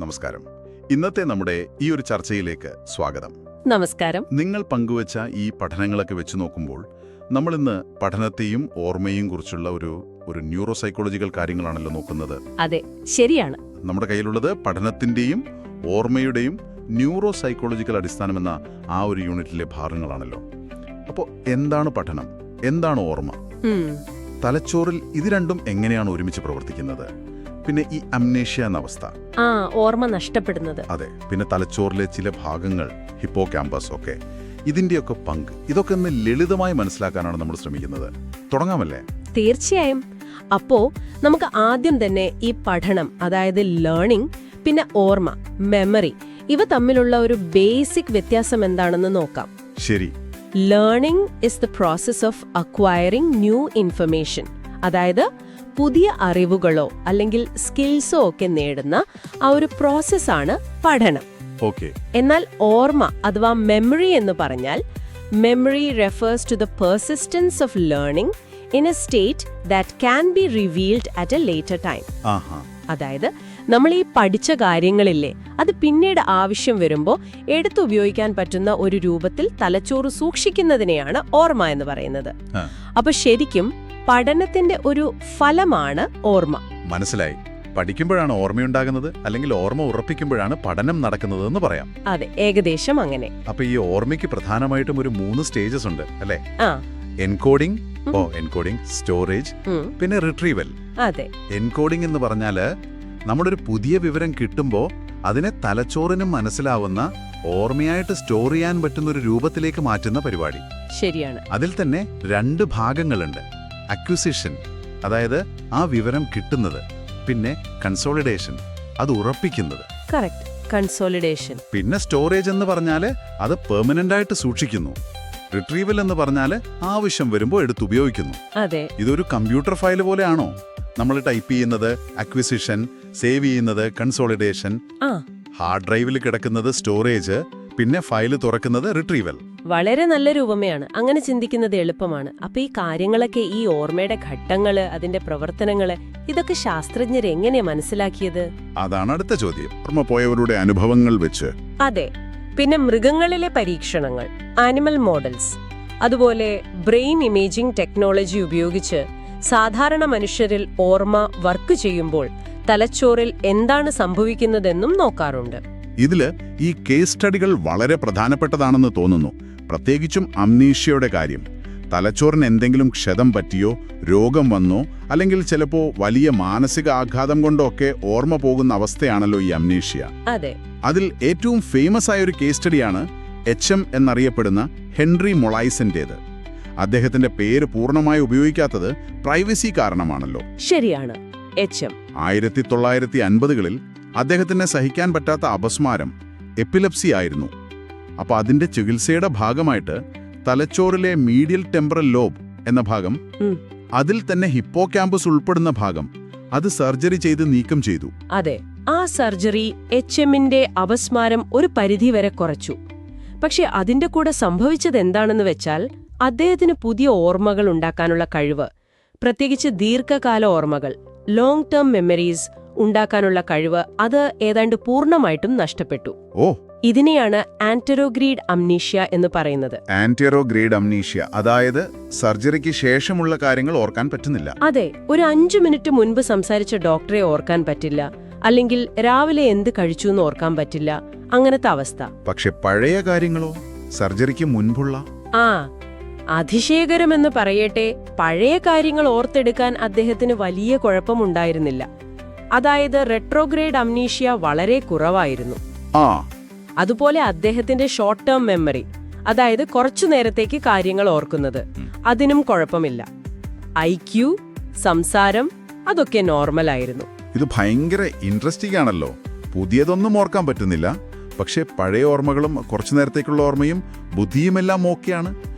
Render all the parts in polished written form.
നമസ്കാരം. ഇന്നത്തെ നമ്മുടെ ഈ ഒരു ചർച്ചയിലേക്ക് സ്വാഗതം. നമസ്കാരം. നിങ്ങൾ പങ്കുവച്ച ഈ പഠനങ്ങളൊക്കെ വെച്ച് നോക്കുമ്പോൾ നമ്മളിന്ന് പഠനത്തെയും ഓർമ്മയും കുറിച്ചുള്ള ഒരു ന്യൂറോ സൈക്കോളജിക്കൽ കാര്യങ്ങളാണല്ലോ നോക്കുന്നത്. അതെ, ശരിയാണ്. നമ്മുടെ കയ്യിലുള്ളത് പഠനത്തിന്റെയും ഓർമ്മയുടെയും ന്യൂറോ സൈക്കോളജിക്കൽ അടിസ്ഥാനമെന്ന ആ ഒരു യൂണിറ്റിലെ ഭാഗങ്ങളാണല്ലോ. അപ്പോൾ എന്താണ് പഠനം, എന്താണ് ഓർമ്മ, തലച്ചോറിൽ ഇത് രണ്ടും എങ്ങനെയാണ് ഒരുമിച്ച് പ്രവർത്തിക്കുന്നത്, പിന്നെ ഈ അംനേഷ്യ എന്ന അവസ്ഥ, ഓർമ്മ നഷ്ടപ്പെടുന്നത്, അതെ, പിന്നെ തലച്ചോറിലെ ചില ഭാഗങ്ങൾ, ഹിപ്പോ ക്യാമ്പസ് ഒക്കെ, ഇതിന്റെയൊക്കെ പങ്ക്, ഇതൊക്കെ ഒന്ന് ലളിതമായി മനസ്സിലാക്കാനാണ് നമ്മൾ ശ്രമിക്കുന്നത്. തുടങ്ങാമല്ലേ? തീർച്ചയായും. അപ്പോ നമുക്ക് ആദ്യം തന്നെ ഈ പഠനം, അതായത് ലേണിംഗ്, പിന്നെ ഓർമ്മ, മെമ്മറി, ഇവ തമ്മിലുള്ള ഒരു ബേസിക് വ്യത്യാസം എന്താണെന്ന് നോക്കാം. ശരി. Learning is the process of acquiring new information, അതായത് പുതിയ അറിവുകളോ അല്ലെങ്കിൽ സ്കിൽസോ ഒക്കെ നേടുന്ന ആ ഒരു പ്രോസസ്സാണ് പഠനം. ഓക്കെ. എന്നാൽ ഓർമ്മ അഥവാ മെമ്മറി എന്ന് പറഞ്ഞാൽ memory refers to the persistence of learning in a state that can be revealed at a later time. അതായത് നമ്മൾ ഈ പഠിച്ച കാര്യങ്ങളില്ലേ, അത് പിന്നീട് ആവശ്യം വരുമ്പോൾ എടുത്തുപയോഗിക്കാൻ പറ്റുന്ന ഒരു രൂപത്തിൽ തലച്ചോറ് സൂക്ഷിക്കുന്നതിനെയാണ് ഓർമ്മ എന്ന് പറയുന്നത്. അപ്പൊ ശരിക്കും പഠനത്തിന്റെ ഒരു ഫലമാണ് ഓർമ്മ. മനസ്സിലായി. പഠിക്കുമ്പോഴാണ് ഓർമ്മയുണ്ടാകുന്നത്, അല്ലെങ്കിൽ ഓർമ്മ ഉറപ്പിക്കുമ്പോഴാണ് പഠനം നടക്കുന്നത് എന്ന് പറയാം. അതെ, ഏകദേശം അങ്ങനെ. അപ്പൊ ഈ ഓർമ്മയ്ക്ക് പ്രധാനമായിട്ടും ഒരു 3 സ്റ്റേജസ് ഉണ്ട് അല്ലേ? എൻകോഡിംഗ്, സ്റ്റോറേജ്, പിന്നെ റിട്രീവൽ. അതെ. എൻകോഡിംഗ് എന്ന് പറഞ്ഞാല് നമ്മളൊരു പുതിയ വിവരം കിട്ടുമ്പോൾ അതിനെ തലച്ചോറിനും മനസ്സിലാവുന്ന, ഓർമ്മയായിട്ട് സ്റ്റോർ ചെയ്യാൻ പറ്റുന്ന ഒരു രൂപത്തിലേക്ക് മാറ്റുന്ന പരിപാടി. ശരിയാണ്. അതിൽ തന്നെ 2 ഭാഗങ്ങളുണ്ട്. അക്വിസിഷൻ, അതായത് ആ വിവരം കിട്ടുന്നത്, പിന്നെ കൺസോളിഡേഷൻ, അത് ഉറപ്പിക്കുന്നത്. Correct, consolidation. പിന്നെ സ്റ്റോറേജ് എന്ന് പറഞ്ഞാൽ അത് പെർമനന്റ് ആയിട്ട് സൂക്ഷിക്കുന്നു. റിട്രീവൽ എന്ന് പറഞ്ഞാൽ ആവശ്യം വരുമ്പോൾ എടുത്തുപയോഗിക്കുന്നു. അതെ. ഇതൊരു കമ്പ്യൂട്ടർ ഫയൽ പോലെയാണോ? നമ്മൾ ടൈപ്പ് ചെയ്യുന്നത് അക്വിസിഷൻ, സേവ് ചെയ്യുന്നത് കൺസോളിഡേഷൻ, ഹാർഡ് ഡ്രൈവിൽ കിടക്കുന്നത് സ്റ്റോറേജ്, പിന്നെ ഫയൽ തുറക്കുന്നത് റിട്രീവൽ. വളരെ നല്ല രൂപമയാണ്. അങ്ങനെ ചിന്തിക്കുന്നത് എളുപ്പമാണ്. അപ്പൊ ഈ കാര്യങ്ങളൊക്കെ, ഈ ഓർമ്മയുടെ ഘട്ടങ്ങള്, അതിന്റെ പ്രവർത്തനങ്ങള്, ഇതൊക്കെ ശാസ്ത്രജ്ഞർ എങ്ങനെയാ മനസ്സിലാക്കിയത്? അതാണ് അടുത്ത ചോദ്യം. ഓർമ്മ പോയവരുടെ അനുഭവങ്ങൾ വെച്ച്. അതെ. പിന്നെ മൃഗങ്ങളിലെ പരീക്ഷണങ്ങൾ, ആനിമൽ മോഡൽസ്, അതുപോലെ ബ്രെയിൻ ഇമേജിംഗ് ടെക്നോളജി ഉപയോഗിച്ച് സാധാരണ മനുഷ്യരിൽ ഓർമ്മ വർക്ക് ചെയ്യുമ്പോൾ തലച്ചോറിൽ എന്താണ് സംഭവിക്കുന്നതെന്നും നോക്കാറുണ്ട്. ഇതില് ഈ കേസ് സ്റ്റഡികൾ വളരെ പ്രധാനപ്പെട്ടതാണെന്ന് തോന്നുന്നു. പ്രത്യേകിച്ചും അംനീഷ്യയുടെ കാര്യം. തലച്ചോറിന് എന്തെങ്കിലും ക്ഷതം പറ്റിയോ, രോഗം വന്നോ, അല്ലെങ്കിൽ ചിലപ്പോ വലിയ മാനസിക ആഘാതം കൊണ്ടോ ഒക്കെ ഓർമ്മ പോകുന്ന അവസ്ഥയാണല്ലോ ഈ അംനീഷ്യ. അതെ. അതിൽ ഏറ്റവും ഫേമസ് ആയ ഒരു കേസ് സ്റ്റഡിയാണ് HM എന്നറിയപ്പെടുന്ന ഹെൻറി മൊളൈസിന്റേത്. അദ്ദേഹത്തിന്റെ പേര് പൂർണ്ണമായി ഉപയോഗിക്കാത്തത് പ്രൈവസി കാരണമാണല്ലോ. ശരിയാണ്. HM 1950കളിൽ അദ്ദേഹത്തിന് സഹിക്കാൻ പറ്റാത്ത അപസ്മാരം, എപ്പിലെപ്സി ആയിരുന്നു. അപ്പൊ അതിന്റെ ചികിത്സയുടെ ഭാഗമായിട്ട് തലച്ചോറിലെ മീഡിയൽ ടെമ്പറൽ ലോബ് എന്ന ഭാഗം, അതിൽ തന്നെ ഹിപ്പോ ക്യാമ്പസ് ഉൾപ്പെടുന്ന ഭാഗം, അത് സർജറി ചെയ്ത് നീക്കം ചെയ്തു. അതെ. ആ സർജറി HMന്റെ അപസ്മാരം ഒരു പരിധിവരെ കുറച്ചു. പക്ഷെ അതിന്റെ കൂടെ സംഭവിച്ചത് എന്താണെന്ന് വെച്ചാൽ അദ്ദേഹത്തിന് പുതിയ ഓർമ്മകൾ ഉണ്ടാക്കാനുള്ള കഴിവ്, പ്രത്യേകിച്ച് ദീർഘകാല ഓർമ്മകൾ, ലോങ് ടേം മെമ്മറീസ് ഉണ്ടാക്കാനുള്ള കഴിവ്, അത് ഏതാണ്ട് പൂർണ്ണമായിട്ടും നഷ്ടപ്പെട്ടു. ഇതിനെയാണ് ആന്റെറോഗ്രീഡ് അംനീഷ്യ എന്ന് പറയുന്നത്. ആന്റെറോഗ്രീഡ് അംനീഷ്യ, അതായത് സർജറിക്ക് ശേഷമുള്ള കാര്യങ്ങൾ ഓർക്കാൻ പറ്റുന്നില്ല. അതെ. ഒരു 5 മിനിറ്റ് മുൻപ് സംസാരിച്ച ഡോക്ടറെ ഓർക്കാൻ പറ്റില്ല, അല്ലെങ്കിൽ രാവിലെ എന്ത് കഴിച്ചു എന്ന് ഓർക്കാൻ പറ്റില്ല, അങ്ങനത്തെ അവസ്ഥ. പക്ഷെ പഴയ കാര്യങ്ങളോ, സർജറിക്ക് മുൻപുള്ള? അതിശയകരമെന്ന് പറയട്ടെ, പഴയ കാര്യങ്ങൾ ഓർത്തെടുക്കാൻ അദ്ദേഹത്തിന് വലിയ കുഴപ്പമുണ്ടായിരുന്നില്ല. അതായത് റെട്രോഗ്രേഡ് അംനീഷ്യ വളരെ കുറവായിരുന്നു. അതുപോലെ അദ്ദേഹത്തിന്റെ ഷോർട്ട് ടേം മെമ്മറി, അതായത് കുറച്ചു നേരത്തേക്ക് കാര്യങ്ങൾ ഓർക്കുന്നത്, അതിനും കുഴപ്പമില്ല. IQ, സംസാരം, അതൊക്കെ നോർമലായിരുന്നു. ഇത് ഭയങ്കര ഇൻട്രസ്റ്റിംഗ് ആണല്ലോ. പുതിയതൊന്നും ഓർക്കാൻ പറ്റുന്നില്ല, പക്ഷെ പഴയ ഓർമ്മകളും കുറച്ചു നേരത്തേക്കുള്ള ഓർമ്മയും ബുദ്ധിയുമെല്ലാം ഓക്കെയാണ്.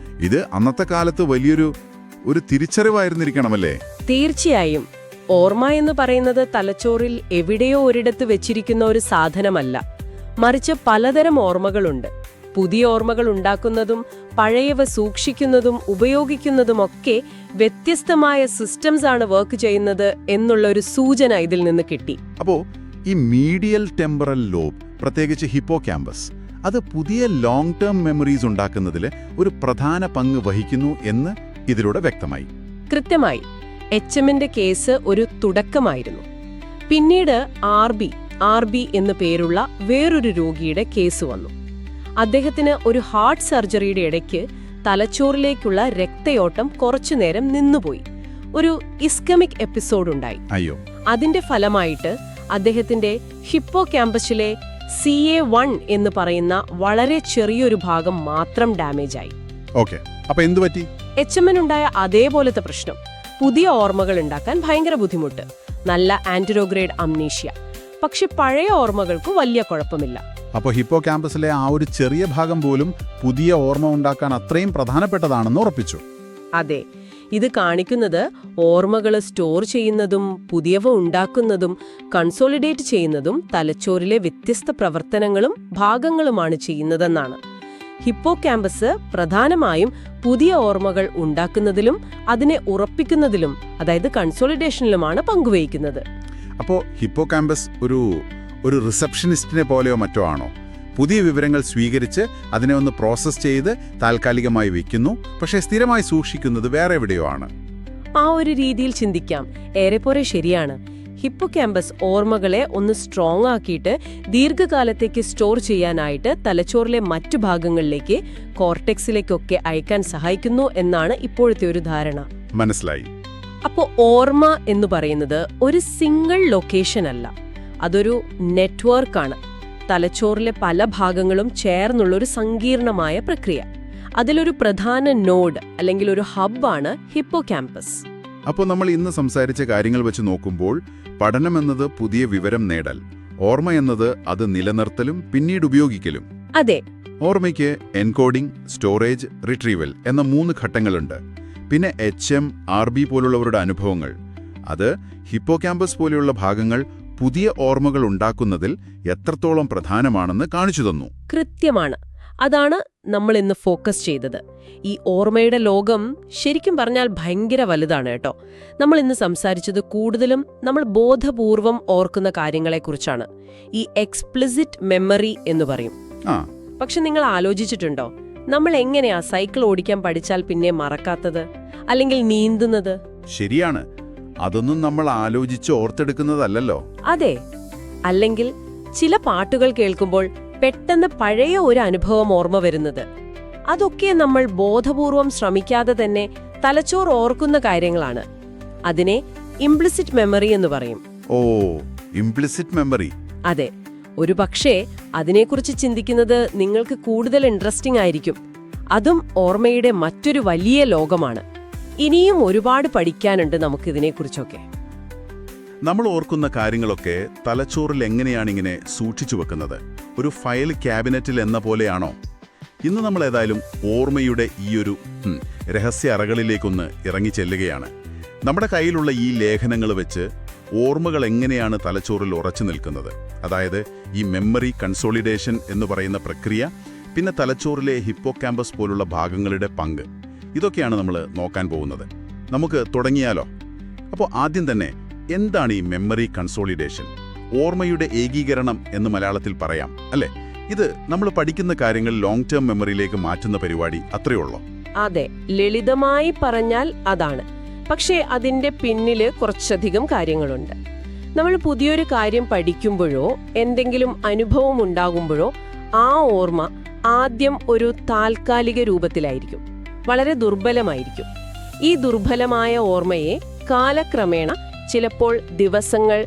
ഇത് അന്നത്തെ കാലത്ത് വലിയൊരു തിരിച്ചറിവായിരുന്നിരിക്കണമല്ലേ? തീർച്ചയായും. ഓർമ്മ എന്ന് പറയുന്നത് തലച്ചോറിൽ എവിടെയോ ഒരിടത്ത് വെച്ചിരിക്കുന്ന ഒരു സാധനമല്ല, മറിച്ച് പലതരം ഓർമ്മകളുണ്ട്. പുതിയ ഓർമ്മകൾ ഉണ്ടാക്കുന്നതും പഴയവ സൂക്ഷിക്കുന്നതും ഉപയോഗിക്കുന്നതുമൊക്കെ വ്യത്യസ്തമായ സിസ്റ്റംസ് ആണ് വർക്ക് ചെയ്യുന്നത് എന്നുള്ളൊരു സൂചന ഇതിൽ നിന്ന് കിട്ടി. അപ്പോ ഈ മീഡിയൽ ടെമ്പറൽ ലോബ്, പ്രത്യേകിച്ച് ഹിപ്പോകാമ്പസ്, അത് പുതിയ ലോങ് ടേം മെമ്മറീസ് ഉണ്ടാക്കുന്നതിൽ ഒരു പ്രധാന പങ്ക് വഹിക്കുന്നു എന്ന് ഇതിലൂടെ വ്യക്തമായി. കൃത്യമായി. HMന്റെ കേസ് ഒരു തുടക്കമായിരുന്നു. പിന്നീട് ആർ ബി എന്നു പേരുള്ള വേറൊരു രോഗിയുടെ കേസ് വന്നു. അദ്ദേഹത്തിന് ഒരു ഹാർട്ട് സർജറിയുടെ ഇടയ്ക്ക് തലച്ചോറിലേക്കുള്ള രക്തയോട്ടം കുറച്ചുനേരം നിന്നുപോയി. ഒരു ഇസ്കമിക് എപ്പിസോഡ് ഉണ്ടായി. അയ്യോ. അതിന്റെ ഫലമായിട്ട് അദ്ദേഹത്തിന്റെ ഹിപ്പോകാമ്പസിലെ CA1 എന്ന് പറയുന്ന വളരെ ചെറിയൊരു ഭാഗം മാത്രം ഡാമേജ് ആയി. ഓക്കെ, അപ്പൊ എന്തു പറ്റി? HMനുണ്ടായ അതേപോലത്തെ പ്രശ്നം. പുതിയ ഓർമ്മകൾ ഉണ്ടാക്കാൻ ഭയങ്കര ബുദ്ധിമുട്ട്, നല്ല ആന്റിറോഗ്രേഡ് അംനീഷ്യ. പക്ഷെ പഴയ ഓർമ്മകൾക്ക് വലിയ കുഴപ്പമില്ല. അപ്പോൾ ഹിപ്പോകാമ്പസിലെ ആ ഒരു ചെറിയ ഭാഗം പോലും പുതിയ ഓർമ്മ ഉണ്ടാക്കാൻ അത്രയും പ്രധാനപ്പെട്ടതാണെന്ന് ഉറപ്പിച്ചു. അതെ, ഇത് കാണിക്കുന്നത് ഓർമ്മകൾ സ്റ്റോർ ചെയ്യുന്നതും പുതിയവ ഉണ്ടാക്കുന്നതും കൺസോളിഡേറ്റ് ചെയ്യുന്നതും തലച്ചോറിലെ വ്യത്യസ്ത പ്രവർത്തനങ്ങളും ഭാഗങ്ങളുമാണ് ചെയ്യുന്നതെന്നാണ്. ഹിപ്പോകാമ്പസ് പ്രധാനമായും പുതിയ ഓർമ്മകൾ ഉണ്ടാക്കുന്നതിലും അതിനെ ഉറപ്പിക്കുന്നതിലും, അതായത് കൺസോളിഡേഷനിലുമാണ് പങ്കുവഹിക്കുന്നത്. അപ്പോൾ ഹിപ്പോകാമ്പസ് ഒരു റിസപ്ഷനിസ്റ്റിനെ പോലെയോ മറ്റോ ആണോ? പുതിയ വിവരങ്ങൾ സ്വീകരിച്ച് അതിനെ ഒന്ന് പ്രോസസ്സ് ചെയ്ത് താൽക്കാലികമായി വയ്ക്കുന്നു, പക്ഷേ സ്ഥിരമായി സൂക്ഷിക്കുന്നത് വേറെ എവിടെയോ ആണ്. ആ ഒരു രീതിയിൽ ചിന്തിക്കാം. ഏറെപ്പോരെ ശരിയാണ്. ഹിപ്പോകാമ്പസ് ഓർമ്മകളെ ഒന്ന് സ്ട്രോങ് ആക്കിയിട്ട് ദീർഘകാലത്തേക്ക് സ്റ്റോർ ചെയ്യാനായിട്ട് തലച്ചോറിലെ മറ്റു ഭാഗങ്ങളിലേക്ക്, കോർട്ടെക്സിലേക്കൊക്കെ അയക്കാൻ സഹായിക്കുന്നു എന്നാണ് ഇപ്പോഴത്തെ ഒരു ധാരണ. മനസ്സിലായി. അപ്പോൾ ഓർമ്മ എന്ന് പറയുന്നത് ഒരു സിംഗിൾ ലൊക്കേഷൻ അല്ല, അതൊരു നെറ്റ്വർക്കാണ്. തലച്ചോറിലെ പല ഭാഗങ്ങളും ചേർന്നുള്ളൊരു സങ്കീർണമായ പ്രക്രിയ. അതിലൊരു പ്രധാന നോഡ് അല്ലെങ്കിൽ ഒരു ഹബ്ബാണ് ഹിപ്പോകാമ്പസ്. അപ്പോൾ നമ്മൾ ഇന്ന് സംസാരിച്ച കാര്യങ്ങൾ വെച്ച് നോക്കുമ്പോൾ പഠനം എന്നത് പുതിയ വിവരം നേടൽ, ഓർമ്മ എന്നത് അത് നിലനിർത്തലും പിന്നീട് ഉപയോഗിക്കലും. അതെ. ഓർമ്മയ്ക്ക് എൻകോഡിംഗ്, സ്റ്റോറേജ്, റിട്രീവൽ എന്ന 3 ഘട്ടങ്ങളുണ്ട്. പിന്നെ HM, RB പോലുള്ളവരുടെ അനുഭവങ്ങൾ. അത് ഹിപ്പോകാമ്പസ് പോലെയുള്ള ഭാഗങ്ങൾ പുതിയ ഓർമ്മകൾ ഉണ്ടാക്കുന്നതിൽ എത്രത്തോളം പ്രധാനമാണെന്ന് കാണിച്ചു തന്നു. കൃത്യമാണ്. അതാണ് നമ്മൾ ഇന്ന് ഫോക്കസ് ചെയ്തത്. ഈ ഓർമ്മയുടെ ലോകം ശരിക്കും പറഞ്ഞാൽ ഭയങ്കര വലുതാണ് കേട്ടോ. നമ്മൾ ഇന്ന് സംസാരിച്ചത് കൂടുതലും നമ്മൾ ബോധപൂർവം ഓർക്കുന്ന കാര്യങ്ങളെക്കുറിച്ചാണ്. ഈ എക്സ്പ്ലിസിറ്റ് മെമ്മറി എന്ന് പറയും. പക്ഷെ നിങ്ങൾ ആലോചിച്ചിട്ടുണ്ടോ, നമ്മൾ എങ്ങനെയാ സൈക്കിൾ ഓടിക്കാൻ പഠിച്ചാൽ പിന്നെ മറക്കാത്തത്, അല്ലെങ്കിൽ നീന്തുന്നത്? ശരിയാണ്, അതൊന്നും നമ്മൾ ആലോചിച്ച് ഓർത്തെടുക്കുന്നതല്ലോ. അതെ. അല്ലെങ്കിൽ ചില പാട്ടുകൾ കേൾക്കുമ്പോൾ പെട്ടെന്ന് പഴയ ഒരു അനുഭവം ഓർമ്മ വരുന്നത്. അതൊക്കെ നമ്മൾ ബോധപൂർവം ശ്രമിക്കാതെ തന്നെ തലച്ചോർ ഓർക്കുന്ന കാര്യങ്ങളാണ്. അതിനെ ഇംപ്ലിസിറ്റ് മെമ്മറി എന്ന് പറയും. ഓ, ഇംപ്ലിസിറ്റ് മെമ്മറി. അതെ. ഒരു പക്ഷേ അതിനെക്കുറിച്ച് ചിന്തിക്കുന്നത് നിങ്ങൾക്ക് കൂടുതൽ ഇൻട്രസ്റ്റിംഗ് ആയിരിക്കും. അതും ഓർമ്മയുടെ മറ്റൊരു വലിയ ലോകമാണ്. ഇനിയും ഒരുപാട് പഠിക്കാനുണ്ട് നമുക്കിതിനെക്കുറിച്ചൊക്കെ. നമ്മൾ ഓർക്കുന്ന കാര്യങ്ങളൊക്കെ തലച്ചോറിൽ എങ്ങനെയാണിങ്ങനെ സൂക്ഷിച്ചു വെക്കുന്നത്? ഒരു ഫയൽ ക്യാബിനറ്റിൽ എന്ന പോലെയാണോ? ഇന്ന് നമ്മൾ ഏതായാലും ഓർമ്മയുടെ ഈയൊരു രഹസ്യ അറകളിലേക്കൊന്ന് ഇറങ്ങിച്ചെല്ലുകയാണ്. നമ്മുടെ കയ്യിലുള്ള ഈ ലേഖനങ്ങൾ വെച്ച് ഓർമ്മകൾ എങ്ങനെയാണ് തലച്ചോറിൽ ഉറച്ചു നിൽക്കുന്നത്, അതായത് ഈ മെമ്മറി കൺസോളിഡേഷൻ എന്ന് പറയുന്ന പ്രക്രിയ, പിന്നെ തലച്ചോറിലെ ഹിപ്പോകാമ്പസ് പോലുള്ള ഭാഗങ്ങളുടെ പങ്ക്, ഇതൊക്കെയാണ് നമ്മൾ നോക്കാൻ പോകുന്നത്. നമുക്ക് തുടങ്ങിയാലോ? അപ്പോൾ ആദ്യം തന്നെ എന്താണ് ഈ മെമ്മറി കൺസോളിഡേഷൻ? ഓർമ്മയുടെ ഏകീകരണം എന്ന് മലയാളത്തിൽ പറയാം, അല്ലേ? ഇത് നമ്മൾ പഠിക്കുന്ന കാര്യങ്ങൾ ലോങ് ടേം മെമ്മറിയിലേക്ക് മാറ്റുന്ന പരിപാടി, അത്രയുള്ളൂ. അതെ, ലളിതമായി പറഞ്ഞാൽ അതാണ്. പക്ഷേ അതിന്റെ പിന്നില് കുറച്ചധികം കാര്യങ്ങളുണ്ട്. നമ്മൾ പുതിയൊരു കാര്യം പഠിക്കുമ്പോഴോ എന്തെങ്കിലും അനുഭവം ഉണ്ടാകുമ്പോഴോ ആ ഓർമ്മ ആദ്യം ഒരു താൽക്കാലിക രൂപത്തിലായിരിക്കും, വളരെ ദുർബലമായിരിക്കും. ഈ ദുർബലമായ ഓർമ്മയെ കാലക്രമേണ, ചിലപ്പോൾ ദിവസങ്ങൾ,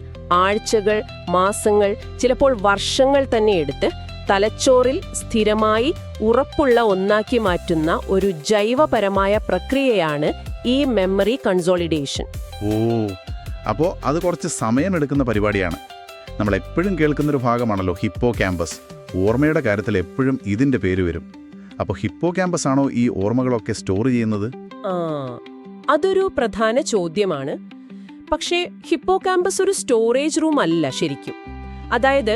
ആഴ്ചകൾ, മാസങ്ങൾ, ചിലപ്പോൾ വർഷങ്ങൾ തന്നെ എടുത്ത് തലച്ചോറിൽ സ്ഥിരമായി ഉറപ്പുള്ള ഒന്നാക്കി മാറ്റുന്ന ഒരു ജൈവപരമായ പ്രക്രിയയാണ് ഈ മെമ്മറി കൺസോളിഡേഷൻ. ഓ, അപ്പോൾ അത് കുറച്ച് സമയമെടുക്കുന്ന പരിപാടിയാണ്. നമ്മൾ എപ്പോഴും കേൾക്കുന്നൊരു ഭാഗമാണല്ലോ ഹിപ്പോകാമ്പസ്. ഓർമ്മയുടെ കാര്യത്തിൽ എപ്പോഴും ഇതിന്റെ പേര് വരും. അപ്പോൾ ഹിപ്പോകാമ്പസ് ആണോ ഈ ഓർമ്മകളൊക്കെ സ്റ്റോർ ചെയ്യുന്നത്? അതൊരു പ്രധാന ചോദ്യമാണ്. പക്ഷേ ഹിപ്പോകാമ്പസ് ഒരു സ്റ്റോറേജ് റൂം അല്ല ശരിക്കും. അതായത്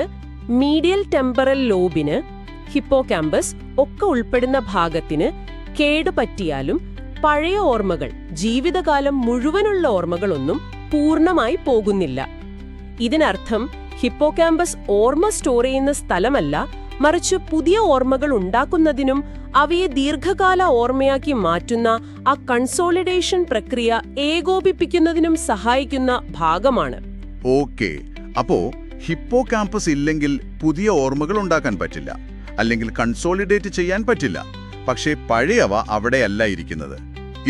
മീഡിയൽ ടെമ്പറൽ ലോബിന്, ഹിപ്പോകാമ്പസ് ഒക്കെ ഉൾപ്പെടുന്ന ഭാഗത്തിന് കേടുപറ്റിയാലും പഴയ ഓർമ്മകൾ, ജീവിതകാലം മുഴുവനുള്ള ഓർമ്മകളൊന്നും പൂർണ്ണമായി പോകുന്നില്ല. ഇതിനർത്ഥം ഹിപ്പോകാമ്പസ് ഓർമ്മ സ്റ്റോർ ചെയ്യുന്ന സ്ഥലമല്ല, മറിച്ച് പുതിയ ഓർമ്മകൾ ഉണ്ടാക്കുന്നതിനും അവയെ ദീർഘകാല ഓർമ്മയാക്കി മാറ്റുന്ന ആ കൺസോളിഡേഷൻ പ്രക്രിയ ഏകോപിപ്പിക്കുന്നതിനും സഹായിക്കുന്ന ഭാഗമാണ്. ഓക്കേ, അപ്പോ ഹിപ്പോകാമ്പസ് ഇല്ലെങ്കിൽ പുതിയ ഓർമ്മകൾ ഉണ്ടാക്കാൻ പറ്റില്ല, അല്ലെങ്കിൽ കൺസോളിഡേറ്റ് ചെയ്യാൻ പറ്റില്ല. പക്ഷേ പഴയവ അവിടെയല്ല ഇരിക്കുന്നത്.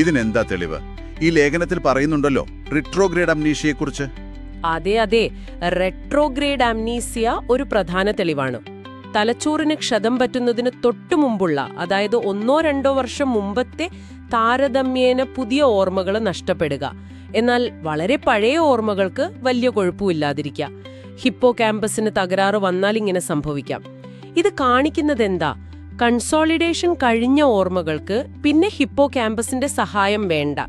ഇതിനെന്താ തെളിവ്? ഈ ലേഖനത്തിൽ പറയുന്നുണ്ടല്ലോ റിട്രോഗ്രേഡ് അംനീഷ്യയെക്കുറിച്ച്. അതെ, റെട്രോഗ്രേഡ് അംനീസിയ ഒരു പ്രധാന തെളിവാണ്. തലച്ചോറിന് ക്ഷതം പറ്റുന്നതിന് തൊട്ടുമുമ്പുള്ള, അതായത് 1-2 വർഷം മുമ്പത്തെ താരതമ്യേന പുതിയ ഓർമ്മകൾ നഷ്ടപ്പെടുക. എന്നാൽ വളരെ പഴയ ഓർമ്മകൾക്ക് വലിയ കുഴപ്പമില്ലാതിരിക്കുക. ഹിപ്പോകാമ്പസിന് തകരാറ് വന്നാൽ ഇങ്ങനെ സംഭവിക്കാം. ഇത് കാണിക്കുന്നതെന്താ? കൺസോളിഡേഷൻ കഴിഞ്ഞ ഓർമ്മകൾക്ക് പിന്നെ ഹിപ്പോകാമ്പസിന്റെ സഹായം വേണ്ട.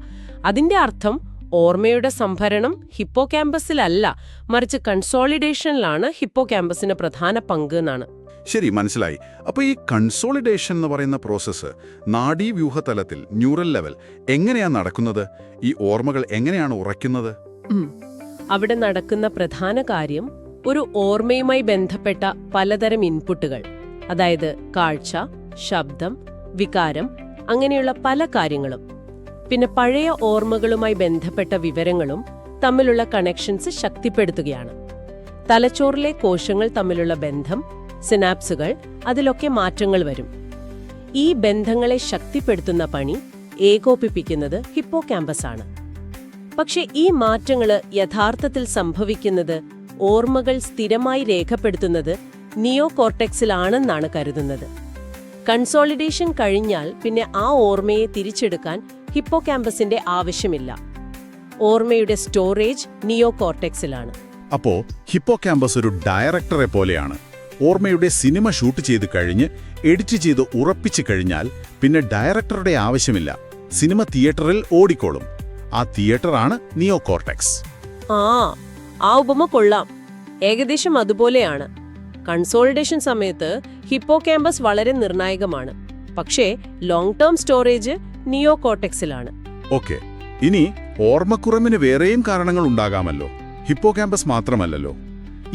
അതിന്റെ അർത്ഥം ഓർമ്മയുടെ സംഭരണം ഹിപ്പോകാമ്പസിലല്ല, മറിച്ച് കൺസോളിഡേഷനിലാണ് ഹിപ്പോകാമ്പസിന് പ്രധാന പങ്ക് എന്നാണ്. ശരി, മനസ്സിലായി. അപ്പോൾ ഈ കൺസോളിഡേഷൻ എന്ന് പറയുന്ന പ്രോസസ്സ് നാഡീവ്യൂഹതലത്തിൽ, ന്യൂറൽ ലെവൽ എങ്ങനെയാണ് നടക്കുന്നത്? ഈ ഓർമ്മകൾ എങ്ങനെയാണ് ഉറയ്ക്കുന്നത്? അവിടെ നടക്കുന്ന പ്രധാന കാര്യം ഒരു ഓർമ്മയുമായി ബന്ധപ്പെട്ട പലതരം ഇൻപുട്ടുകൾ, അതായത് കാഴ്ച, ശബ്ദം, വികാരം, അങ്ങനെയുള്ള പല കാര്യങ്ങളും, പിന്നെ പഴയ ഓർമ്മകളുമായി ബന്ധപ്പെട്ട വിവരങ്ങളും തമ്മിലുള്ള കണക്ഷൻസ് ശക്തിപ്പെടുത്തുകയാണ്. തലച്ചോറിലെ കോശങ്ങൾ തമ്മിലുള്ള ബന്ധം, സിനാപ്സുകൾ, അതിലൊക്കെ മാറ്റങ്ങൾ വരും. ഈ ബന്ധങ്ങളെ ശക്തിപ്പെടുത്തുന്ന പണി ഏകോപിപ്പിക്കുന്നത് ഹിപ്പോകാമ്പസ് ആണ്. പക്ഷെ ഈ മാറ്റങ്ങൾ യഥാർത്ഥത്തിൽ സംഭവിക്കുന്നത് ഓർമ്മകൾ സ്ഥിരമായി രേഖപ്പെടുത്തുന്നത് നിയോ കോർട്ടെക്സിലാണെന്നാണ് കരുതുന്നത്. കൺസോളിഡേഷൻ കഴിഞ്ഞാൽ പിന്നെ ആ ഓർമ്മയെ തിരിച്ചെടുക്കാൻ ഹിപ്പോകാമ്പസിന്റെ ആവശ്യമില്ല. ഓർമ്മയുടെ സ്റ്റോറേജ് നിയോ കോർട്ടെക്സിലാണ്. അപ്പോ ഹിപ്പോകാമ്പസ് ഒരു ഡയറക്ടറെ പോലെയാണ്. ഓർമ്മയുടെ സിനിമ ഷൂട്ട് ചെയ്ത് കഴിഞ്ഞ് എഡിറ്റ് ചെയ്ത് ഉറപ്പിച്ചു കഴിഞ്ഞാൽ പിന്നെ ഡയറക്ടറുടെ ആവശ്യമില്ല. സിനിമ തിയേറ്ററിൽ ഓടിക്കോളും. ആ തിയേറ്ററാണ് നിയോ കോർട്ടെക്സ്. ആ ഉപമ കൊള്ളാം. ഏകദേശം അതുപോലെയാണ്. കൺസോളിഡേഷൻ സമയത്ത് ഹിപ്പോകാമ്പസ് വളരെ നിർണായകമാണ്. പക്ഷേ ലോങ് ടേം സ്റ്റോറേജ് നിയോ കോർട്ടെക്സിലാണ്. ഓക്കെ, ഇനി ഓർമ്മക്കുറവിന് വേറെയും കാരണങ്ങൾ ഉണ്ടാകാമല്ലോ, ഹിപ്പോകാമ്പസ് മാത്രമല്ലല്ലോ.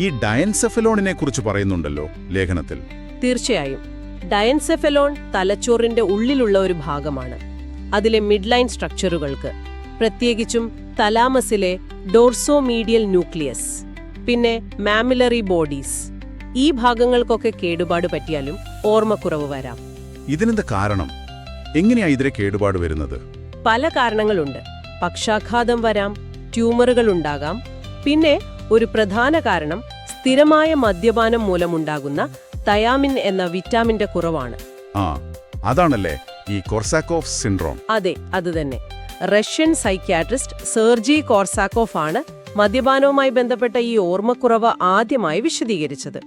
ഈ ഡയൻസെഫലോണിനെ കുറിച്ച് പറയുന്നുണ്ടല്ലോ ലേഖനത്തിൽ. തീർച്ചയായും. ഡയൻസെഫലോൺ തലച്ചോറിന്റെ ഉള്ളിലുള്ള ഒരു ഭാഗമാണ്. അതിലെ മിഡ്ലൈൻ സ്ട്രക്ചറുകൾക്ക്, പ്രത്യേകിച്ചും തലാമസിലെ ഡോർസോമീഡിയൽ ന്യൂക്ലിയസ്, പിന്നെ മാമിലറി ബോഡീസ്, ഈ ഭാഗങ്ങൾക്കൊക്കെ കേടുപാട് പറ്റിയാലും ഓർമ്മക്കുറവ് വരാം. ഇതിനെന്താ കാരണം? എങ്ങനെയാ ഇതിലെ കേടുപാട് വരുന്നത്? പല കാരണങ്ങളുണ്ട്. പക്ഷാഘാതം വരാം, ട്യൂമറുകൾ ഉണ്ടാകാം, പിന്നെ ഒരു പ്രധാന കാരണം സ്ഥിരമായ മദ്യപാനം മൂലമുണ്ടാകുന്ന തയാമിൻ എന്ന വിറ്റാമിന്റെ കുറവാണ്. അതാണല്ലേ ഈ കോർസാക്കോഫ് സിൻഡ്രോം? അതെ, അതുതന്നെ. റഷ്യൻ സൈക്യാട്രിസ്റ്റ് സെർജി കോർസാക്കോഫ് ആണ് മദ്യപാനവുമായി ബന്ധപ്പെട്ട ഈ ഓർമ്മക്കുറവ് ആദ്യമായി വിശദീകരിച്ചത്.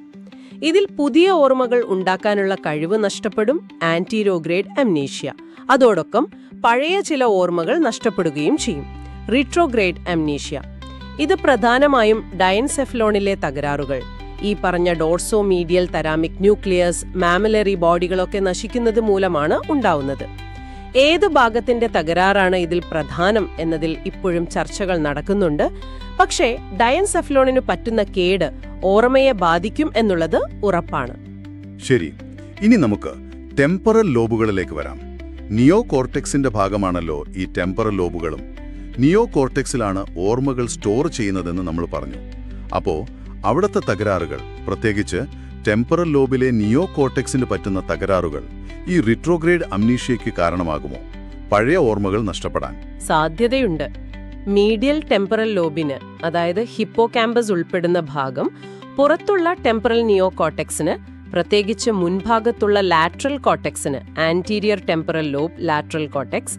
ഇതിൽ പുതിയ ഓർമ്മകൾ ഉണ്ടാക്കാനുള്ള കഴിവ് നഷ്ടപ്പെടും, ആന്റിരോഗ്രേഡ് അംനീഷ്യ. അതോടൊപ്പം പഴയ ചില ഓർമ്മകൾ നഷ്ടപ്പെടുകയും ചെയ്യും, റിട്രോഗ്രേഡ് അംനീഷ്യ. ഇത് പ്രധാനമായും ഡയൻസെഫലോണിലെ തകരാറുകൾ, ഈ പറഞ്ഞ ഡോർസോമീഡിയൽ തരാമിക് ന്യൂക്ലിയസ്, മാമിലറി ബോഡികളൊക്കെ നശിക്കുന്നത് മൂലമാണ് ഉണ്ടാവുന്നത്. ഏത് ഭാഗത്തിന്റെ തകരാറാണ് ഇതിൽ പ്രധാനം എന്നതിൽ ഇപ്പോഴും ചർച്ചകൾ നടക്കുന്നുണ്ട്. പക്ഷേ ഡയൻസെഫലോണിന് പറ്റുന്ന കേട് ഓർമ്മയെ ബാധിക്കും എന്നുള്ളത് ഉറപ്പാണ്. ശരി, ഇനി നമുക്ക് ടെമ്പറൽ ലോബുകളിലേക്ക് വരാം. നിയോ കോർട്ടെക്സിന്റെ ഭാഗമാണല്ലോ ഈ ടെമ്പറൽ ലോബുകളും. നിയോ കോർട്ടെക്സിലാണ് ഓർമ്മകൾ സ്റ്റോർ ചെയ്യുന്നതെന്ന് നമ്മൾ പറഞ്ഞു. അപ്പോ അവിടുത്തെ തകരാറുകൾ, പ്രത്യേകിച്ച് ടെമ്പറൽ ലോബിലെ നിയോ കോർട്ടെക്സിന് പറ്റുന്ന തകരാറുകൾ ഈ റിട്രോഗ്രേഡ് അംനീഷ്യയ്ക്ക് കാരണമാകുമോ? പഴയ ഓർമ്മകൾ നഷ്ടപ്പെടാൻ സാധ്യതയുണ്ട്. മീഡിയൽ ടെമ്പറൽ ലോബിന്, അതായത് ഹിപ്പോകാമ്പസ് ഉൾപ്പെടുന്ന ഭാഗം, പുറത്തുള്ള ടെമ്പറൽ നിയോ കോർട്ടെക്സിന്, പ്രത്യേകിച്ച് മുൻഭാഗത്തുള്ള ലാറ്ററൽ കോർട്ടെക്സിന്, anterior temporal lobe, lateral cortex,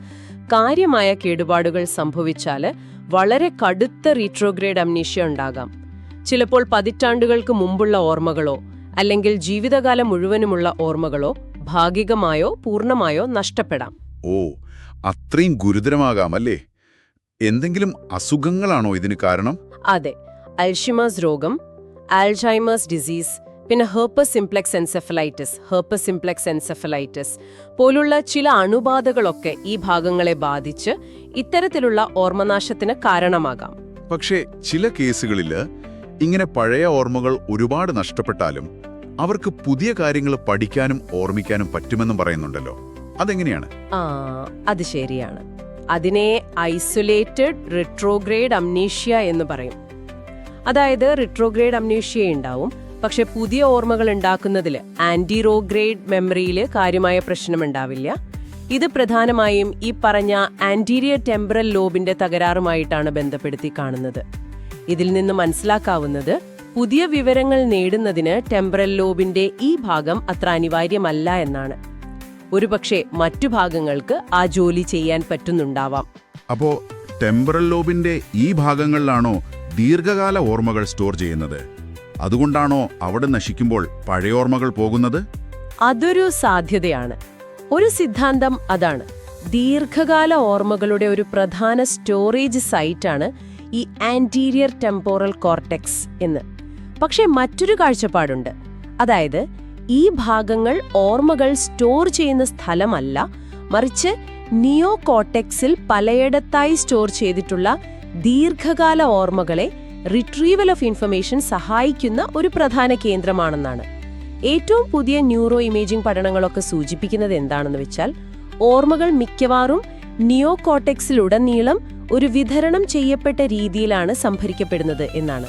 കാര്യമായ കേടുപാടുകൾ സംഭവിച്ചാൽ വളരെ കടുത്ത റിട്രോഗ്രേഡ് അംനീഷ്യ ഉണ്ടാകാം. ചിലപ്പോൾ പതിറ്റാണ്ടുകൾക്ക് മുമ്പുള്ള ഓർമ്മകളോ അല്ലെങ്കിൽ ജീവിതകാലം മുഴുവനുമുള്ള ഓർമ്മകളോ ഭാഗികമായോ പൂർണ്ണമായോ നഷ്ടപ്പെടാം. അത്രയും ഗുരുതരമാകാമല്ലേ? എന്തെങ്കിലും അസുഖങ്ങളാണോ ഇതിന് കാരണം? അതെ, അൽഷിമേഴ്സ് രോഗം, ആൽസൈമേഴ്സ് ഡിസീസ്, പിന്നെ ഹെർപ്പസ് സിംപ്ലെക്സ് എൻസെഫലൈറ്റിസ് പോലുള്ള ചില അണുബാധകളൊക്കെ ഈ ഭാഗങ്ങളെ ബാധിച്ച് ഇത്തരത്തിലുള്ള ഓർമ്മനാശത്തിന് കാരണമാകാം. പക്ഷേ ചില കേസുകളിൽ ഇങ്ങനെ പഴയ ഓർമ്മകൾ ഒരുപാട് നഷ്ടപ്പെട്ടാലും അവർക്ക് പുതിയ കാര്യങ്ങൾ പഠിക്കാനും ഓർമ്മിക്കാനും പറ്റുമെന്നും പറയുന്നുണ്ടല്ലോ. അതെങ്ങനെയാണ്? അത് ശരിയാണ്. അതിനെ ഐസൊലേറ്റഡ് റിട്രോഗ്രേഡ് അംനീഷ്യ എന്ന് പറയും. അതായത് റിട്രോഗ്രേഡ് അംനീഷ്യ ഉണ്ടാവും, പക്ഷെ പുതിയ ഓർമ്മകൾ ഉണ്ടാക്കുന്നതിൽ ആന്റിറോഗ്രേഡ് മെമ്മറിയിൽ കാര്യമായ പ്രശ്നമുണ്ടാവില്ല. ഇത് പ്രധാനമായും ഈ പറഞ്ഞ ആന്റീരിയർ ടെമ്പറൽ ലോബിന്റെ തകരാറുമായിട്ടാണ് ബന്ധപ്പെടുത്തി കാണുന്നത്. ഇതിൽ നിന്ന് മനസ്സിലാക്കാവുന്നത് പുതിയ വിവരങ്ങൾ നേടുന്നതിന് ടെമ്പറൽ ലോബിന്റെ ഈ ഭാഗം അത്ര അനിവാര്യമല്ല എന്നാണ്. ഒരുപക്ഷെ മറ്റു ഭാഗങ്ങൾക്ക് ആ ജോലി ചെയ്യാൻ പറ്റുന്നുണ്ടാവാം. അപ്പോ ടെമ്പറൽ ലോബിന്റെ ഈ ഭാഗങ്ങളിലാണോ ദീർഘകാല ഓർമ്മകൾ സ്റ്റോർ ചെയ്യുന്നത്? അതുകൊണ്ടാണോ അവിടെ നശിക്കുമ്പോൾ പഴയ ഓർമ്മകൾ പോകുന്നത്? അതൊരു സാധ്യതയാണ്. ഒരു സിദ്ധാന്തം അതാണ്. ദീർഘകാല ഓർമ്മകളുടെ ഒരു പ്രധാന സ്റ്റോറേജ് സൈറ്റാണ് ഈ ആന്റീരിയർ ടെമ്പോറൽ കോർട്ടെക്സ് എന്ന്. പക്ഷേ മറ്റൊരു കാഴ്ചപ്പാടുണ്ട്. അതായത് ഈ ഭാഗങ്ങൾ ഓർമ്മകൾ സ്റ്റോർ ചെയ്യുന്ന സ്ഥലമല്ല, മറിച്ച് നിയോ കോർട്ടെക്സിൽ പലയിടത്തായി സ്റ്റോർ ചെയ്തിട്ടുള്ള ദീർഘകാല ഓർമ്മകളെ റിട്രീവൽ ഓഫ് ഇൻഫർമേഷൻ സഹായിക്കുന്ന ഒരു പ്രധാന കേന്ദ്രമാണെന്നാണ്. ഏറ്റവും പുതിയ ന്യൂറോ ഇമേജിംഗ് പഠനങ്ങളൊക്കെ സൂചിപ്പിക്കുന്നത് എന്താണെന്ന് വെച്ചാൽ, ഓർമ്മകൾ മിക്കവാറും നിയോ കോർട്ടെക്സിലുടനീളം ഒരു വിതരണം ചെയ്യപ്പെട്ട രീതിയിലാണ് സംഭരിക്കപ്പെടുന്നത് എന്നാണ്.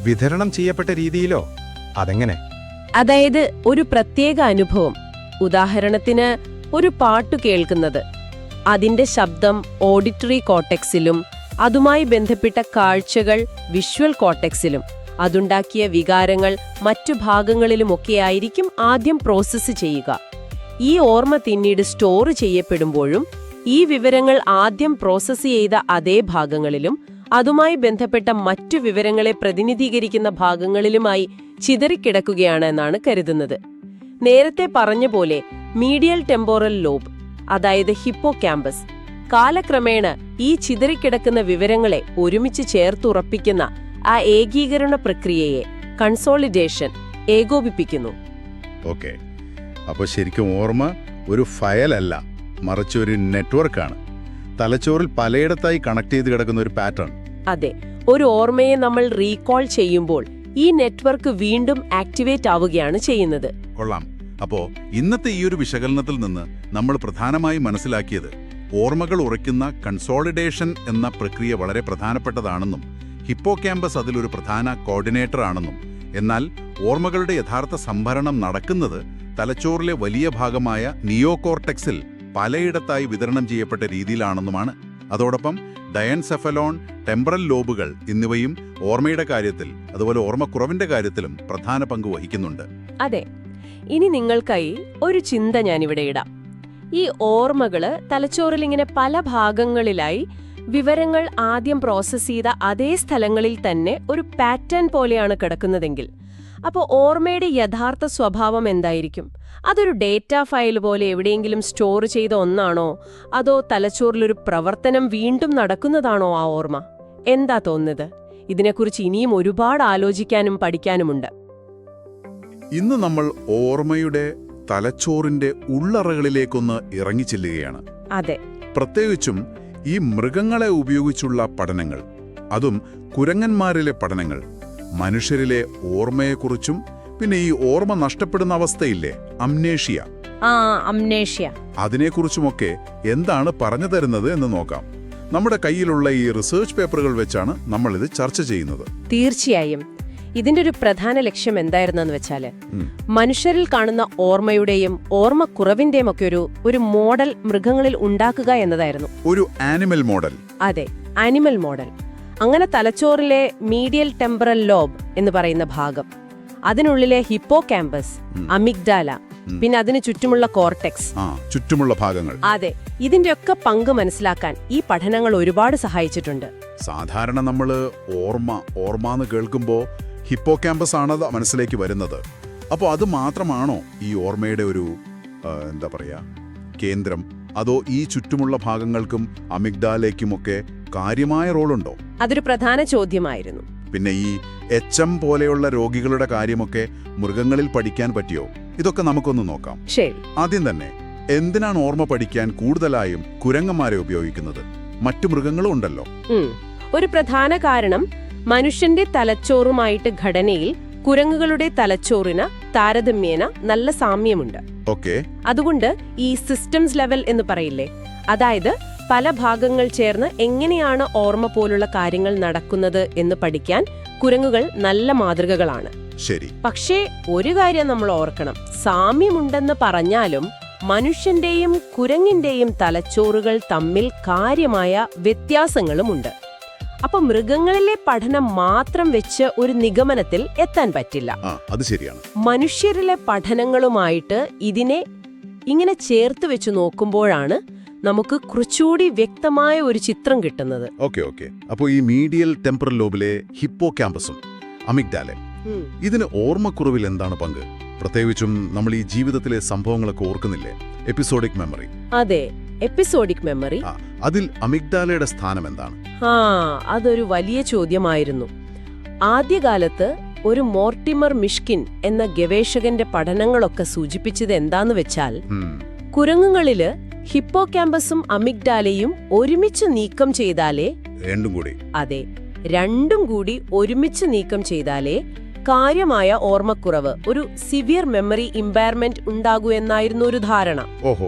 വിതരണം ചെയ്യപ്പെട്ട രീതിയിലോ? അതെങ്ങനെ? അതായത് ഒരു പ്രത്യേക അനുഭവം, ഉദാഹരണത്തിന് ഒരു പാട്ടു കേൾക്കുന്നത്, അതിന്റെ ശബ്ദം ഓഡിറ്ററി കോർട്ടെക്സിലും അതുമായി ബന്ധപ്പെട്ട കാഴ്ചകൾ വിഷ്വൽ കോർട്ടെക്സിലും അതുണ്ടാക്കിയ വികാരങ്ങൾ മറ്റു ഭാഗങ്ങളിലുമൊക്കെയായിരിക്കും ആദ്യം പ്രോസസ്സ് ചെയ്യുക. ഈ ഓർമ്മ പിന്നീട് സ്റ്റോർ ചെയ്യപ്പെടുമ്പോഴും ഈ വിവരങ്ങൾ ആദ്യം പ്രോസസ്സ് ചെയ്ത അതേ ഭാഗങ്ങളിലും അതുമായി ബന്ധപ്പെട്ട മറ്റു വിവരങ്ങളെ പ്രതിനിധീകരിക്കുന്ന ഭാഗങ്ങളിലുമായി ചിതറിക്കിടക്കുകയാണ് എന്നാണ് കരുതുന്നത്. നേരത്തെ പറഞ്ഞ പോലെ മീഡിയൽ ടെമ്പോറൽ ലോബ്, അതായത് ഹിപ്പോ ക്യാമ്പസ്, കാലക്രമേണ ഈ ചിതറിക്കിടക്കുന്ന വിവരങ്ങളെ ഒരുമിച്ച് ചേർത്തുറപ്പിക്കുന്ന ആ ഏകീകരണ പ്രക്രിയയെ, കൺസോളിഡേഷൻ, ഏകോപിപ്പിക്കുന്നു. ഓക്കെ, അപ്പോൾ ശരിക്കും ഓർമ്മ ഒരു ഫയലല്ല, മറിച്ച് ഒരു നെറ്റ്വർക്കാണ്. തലച്ചോറിൽ പലയിടത്തായി കണക്ട് ചെയ്ത് കിടക്കുന്ന ഒരു പാറ്റേൺ. അതെ, ഒരു ഓർമ്മയെ നമ്മൾ റീകോൾ ചെയ്യുമ്പോൾ ഈ നെറ്റ്വർക്ക് വീണ്ടും ആക്ടിവേറ്റ് ആവുകയാണ് ചെയ്യുന്നത്. കൊള്ളാം. അപ്പോൾ ഇന്നത്തെ ഈ ഒരു വിശകലനത്തിൽ നിന്ന് നമ്മൾ പ്രധാനമായും മനസ്സിലാക്കിയത് ഓർമ്മകൾ ഉറയ്ക്കുന്ന കൺസോളിഡേഷൻ എന്ന പ്രക്രിയ വളരെ പ്രധാനപ്പെട്ടതാണെന്നും ഹിപ്പോ ക്യാമ്പസ് അതിലൊരു പ്രധാന കോർഡിനേറ്റർ ആണെന്നും, എന്നാൽ ഓർമ്മകളുടെ യഥാർത്ഥ സംഭരണം നടക്കുന്നത് തലച്ചോറിലെ വലിയ ഭാഗമായ നിയോ കോർട്ടെക്സിൽ പലയിടത്തായി വിതരണം ചെയ്യപ്പെട്ട രീതിയിലാണെന്നുമാണ്. അതോടൊപ്പം ഡയൻസെഫലോൺ, ടെമ്പറൽ ലോബുകൾ എന്നിവയും ഓർമ്മയുടെ കാര്യത്തിൽ, അതുപോലെ ഓർമ്മക്കുറവിന്റെ കാര്യത്തിലും പ്രധാന പങ്ക് വഹിക്കുന്നുണ്ട്. അതെ, ഇനി നിങ്ങൾക്കായി ഒരു ചിന്ത ഞാനിവിടെ ഇടാം. ഈ ഓർമ്മകള് തലച്ചോറിൽ ഇങ്ങനെ പല ഭാഗങ്ങളിലായി വിവരങ്ങൾ ആദ്യം പ്രോസസ്സ് ചെയ്ത അതേ സ്ഥലങ്ങളിൽ തന്നെ ഒരു പാറ്റേൺ പോലെയാണ് കിടക്കുന്നതെങ്കിൽ, അപ്പോൾ ഓർമ്മയുടെ യഥാർത്ഥ സ്വഭാവം എന്തായിരിക്കും? അതൊരു ഡേറ്റ ഫയൽ പോലെ എവിടെയെങ്കിലും സ്റ്റോർ ചെയ്ത ഒന്നാണോ, അതോ തലച്ചോറിലൊരു പ്രവർത്തനം വീണ്ടും നടക്കുന്നതാണോ ആ ഓർമ്മ? എന്താ തോന്നുന്നത്? ഇതിനെക്കുറിച്ച് ഇനിയും ഒരുപാട് ആലോചിക്കാനും പഠിക്കാനുമുണ്ട്. ഇന്ന് നമ്മൾ ഓർമ്മയുടെ തലച്ചോറിന്റെ ഉള്ളറകളിലേക്കൊന്ന് ഇറങ്ങിച്ചെല്ലുകയാണ്. അതെ, പ്രത്യേകിച്ചും ഈ മൃഗങ്ങളെ ഉപയോഗിച്ചുള്ള പഠനങ്ങൾ, അതും കുരങ്ങന്മാരിലെ പഠനങ്ങൾ, മനുഷ്യരിലെ ഓർമ്മയെക്കുറിച്ചും പിന്നെ ഈ ഓർമ്മ നഷ്ടപ്പെടുന്ന അവസ്ഥയില്ലേ, അംനേഷ്യ, അതിനെക്കുറിച്ചുമൊക്കെ എന്താണ് പറഞ്ഞു തരുന്നത് എന്ന് നോക്കാം. നമ്മുടെ കയ്യിലുള്ള ഈ റിസർച്ച് പേപ്പറുകൾ വെച്ചാണ് നമ്മളിത് ചർച്ച ചെയ്യുന്നത്. തീർച്ചയായും. ഇതിന്റെ ഒരു പ്രധാന ലക്ഷ്യം എന്തായിരുന്നെന്ന് വെച്ചാല്, മനുഷ്യരിൽ കാണുന്ന ഓർമ്മയുടെയും ഓർമ്മക്കുറവിന്റെയും ഒക്കെ ഒരു മോഡൽ മൃഗങ്ങളിൽ ഉണ്ടാക്കുക എന്നതായിരുന്നു. ഒരു ആനിമൽ മോഡൽ. അതെ, ആനിമൽ മോഡൽ. അങ്ങനെ തലച്ചോറിലെ മീഡിയൽ ടെമ്പറൽ ലോബ് എന്ന് പറയുന്ന ഭാഗം, അതിനുള്ളിലെ ഹിപ്പോ ക്യാമ്പസ്, അമിഗ്ഡാല, പിന്നെ അതിന് ചുറ്റുമുള്ള കോർട്ടെക്സ്, ചുറ്റുമുള്ള ഭാഗങ്ങൾ. അതെ, ഇതിന്റെയൊക്കെ പങ്ക് മനസ്സിലാക്കാൻ ഈ പഠനങ്ങൾ ഒരുപാട് സഹായിച്ചിട്ടുണ്ട്. സാധാരണ നമ്മള് ഓർമ്മ എന്ന് കേൾക്കുമ്പോൾ ഹിപ്പോ ക്യാമ്പസ് ആണ് മനസ്സിലേക്ക് വരുന്നത്. അപ്പോൾ അത് മാത്രമാണോ ഈ ഓർമ്മയുടെ ഒരു എന്താ പറയാ കേന്ദ്രം, അതോ ഈ ചുറ്റുമുള്ള ഭാഗങ്ങൾക്കും അമിഗ്ഡാലയ്ക്കുമൊക്കെ കാര്യമായ റോളുണ്ടോ? അതൊരു പ്രധാന ചോദ്യമായിരുന്നു. പിന്നെ ഈ HM പോലെയുള്ള രോഗികളുടെ കാര്യമൊക്കെ മൃഗങ്ങളിൽ പഠിക്കാൻ പറ്റിയോ? ഇതൊക്കെ നമുക്കൊന്ന് നോക്കാം. ശരി. ആദ്യം തന്നെ, എന്തിനാണ് ഓർമ്മ പഠിക്കാൻ കൂടുതലായും കുരങ്ങന്മാരെ ഉപയോഗിക്കുന്നത്? മറ്റു മൃഗങ്ങളും ഉണ്ടല്ലോ. ഒരു പ്രധാന കാരണം മനുഷ്യന്റെ തലച്ചോറുമായിട്ട് ഘടനയിൽ കുരങ്ങുകളുടെ തലച്ചോറിന് താരതമ്യേന നല്ല സാമ്യമുണ്ട്. ഓക്കെ. അതുകൊണ്ട് ഈ സിസ്റ്റംസ് ലെവൽ എന്ന് പറയില്ലേ, അതായത് പല ഭാഗങ്ങൾ ചേർന്ന് എങ്ങനെയാണ് ഓർമ്മ പോലുള്ള കാര്യങ്ങൾ നടക്കുന്നത് എന്ന് പഠിക്കാൻ കുരങ്ങുകൾ നല്ല മാതൃകകളാണ്. ശരി. പക്ഷേ ഒരു കാര്യം നമ്മൾ ഓർക്കണം, സാമ്യമുണ്ടെന്ന് പറഞ്ഞാലും മനുഷ്യന്റെയും കുരങ്ങിന്റെയും തലച്ചോറുകൾ തമ്മിൽ കാര്യമായ വ്യത്യാസങ്ങളുമുണ്ട്. അപ്പൊ മൃഗങ്ങളിലെ പഠനം മാത്രം വെച്ച് ഒരു നിഗമനത്തിൽ എത്താൻ പറ്റില്ല. അത് ശരിയാണ്. മനുഷ്യരിലെ പഠനങ്ങളുമായിട്ട് ഇതിനെ ഇങ്ങനെ ചേർത്ത് വെച്ച് നോക്കുമ്പോഴാണ് നമുക്ക് കുറച്ചുകൂടി വ്യക്തമായ ഒരു ചിത്രം കിട്ടുന്നത്. ഓക്കെ. അപ്പോൾ ഈ മീഡിയൽ ടെമ്പറൽ ലോബിലെ ഹിപ്പോ ക്യാമ്പസും അമിഗ്ഡാലയും ഇതിന് ഓർമ്മക്കുറവിൽ എന്താണ് പങ്ക്? പ്രത്യേകിച്ചും നമ്മൾ ഈ ജീവിതത്തിലെ സംഭവങ്ങളൊക്കെ ഓർക്കുന്നില്ലേ, എപ്പിസോഡിക് മെമ്മറി. അതെ, എപ്പിസോഡിക് മെമ്മറി. അതിൽ അമിഗ്ഡാലയുടെ സ്ഥാനം എന്താണ്? അതൊരു വലിയ ചോദ്യമായിരുന്നു. ആദ്യകാലത്ത് ഒരു മോർട്ടിമർ മിഷ്കിൻ എന്ന ഗവേഷകന്റെ പഠനങ്ങളൊക്കെ സൂചിപ്പിച്ചത് എന്താന്ന് വെച്ചാൽ, കുരങ്ങുകളില് ഹിപ്പോ ക്യാമ്പസും അമിഗ്ഡാലയും ഒരുമിച്ച് നീക്കം ചെയ്താലേ രണ്ടും കൂടി ഒരുമിച്ച് നീക്കം ചെയ്താലേ കാര്യമായ ഓർമ്മക്കുറവ്, ഒരു സിവിയർ മെമ്മറി ഇമ്പയർമെന്റ് ഉണ്ടാകൂ എന്നായിരുന്നു ഒരു ധാരണ.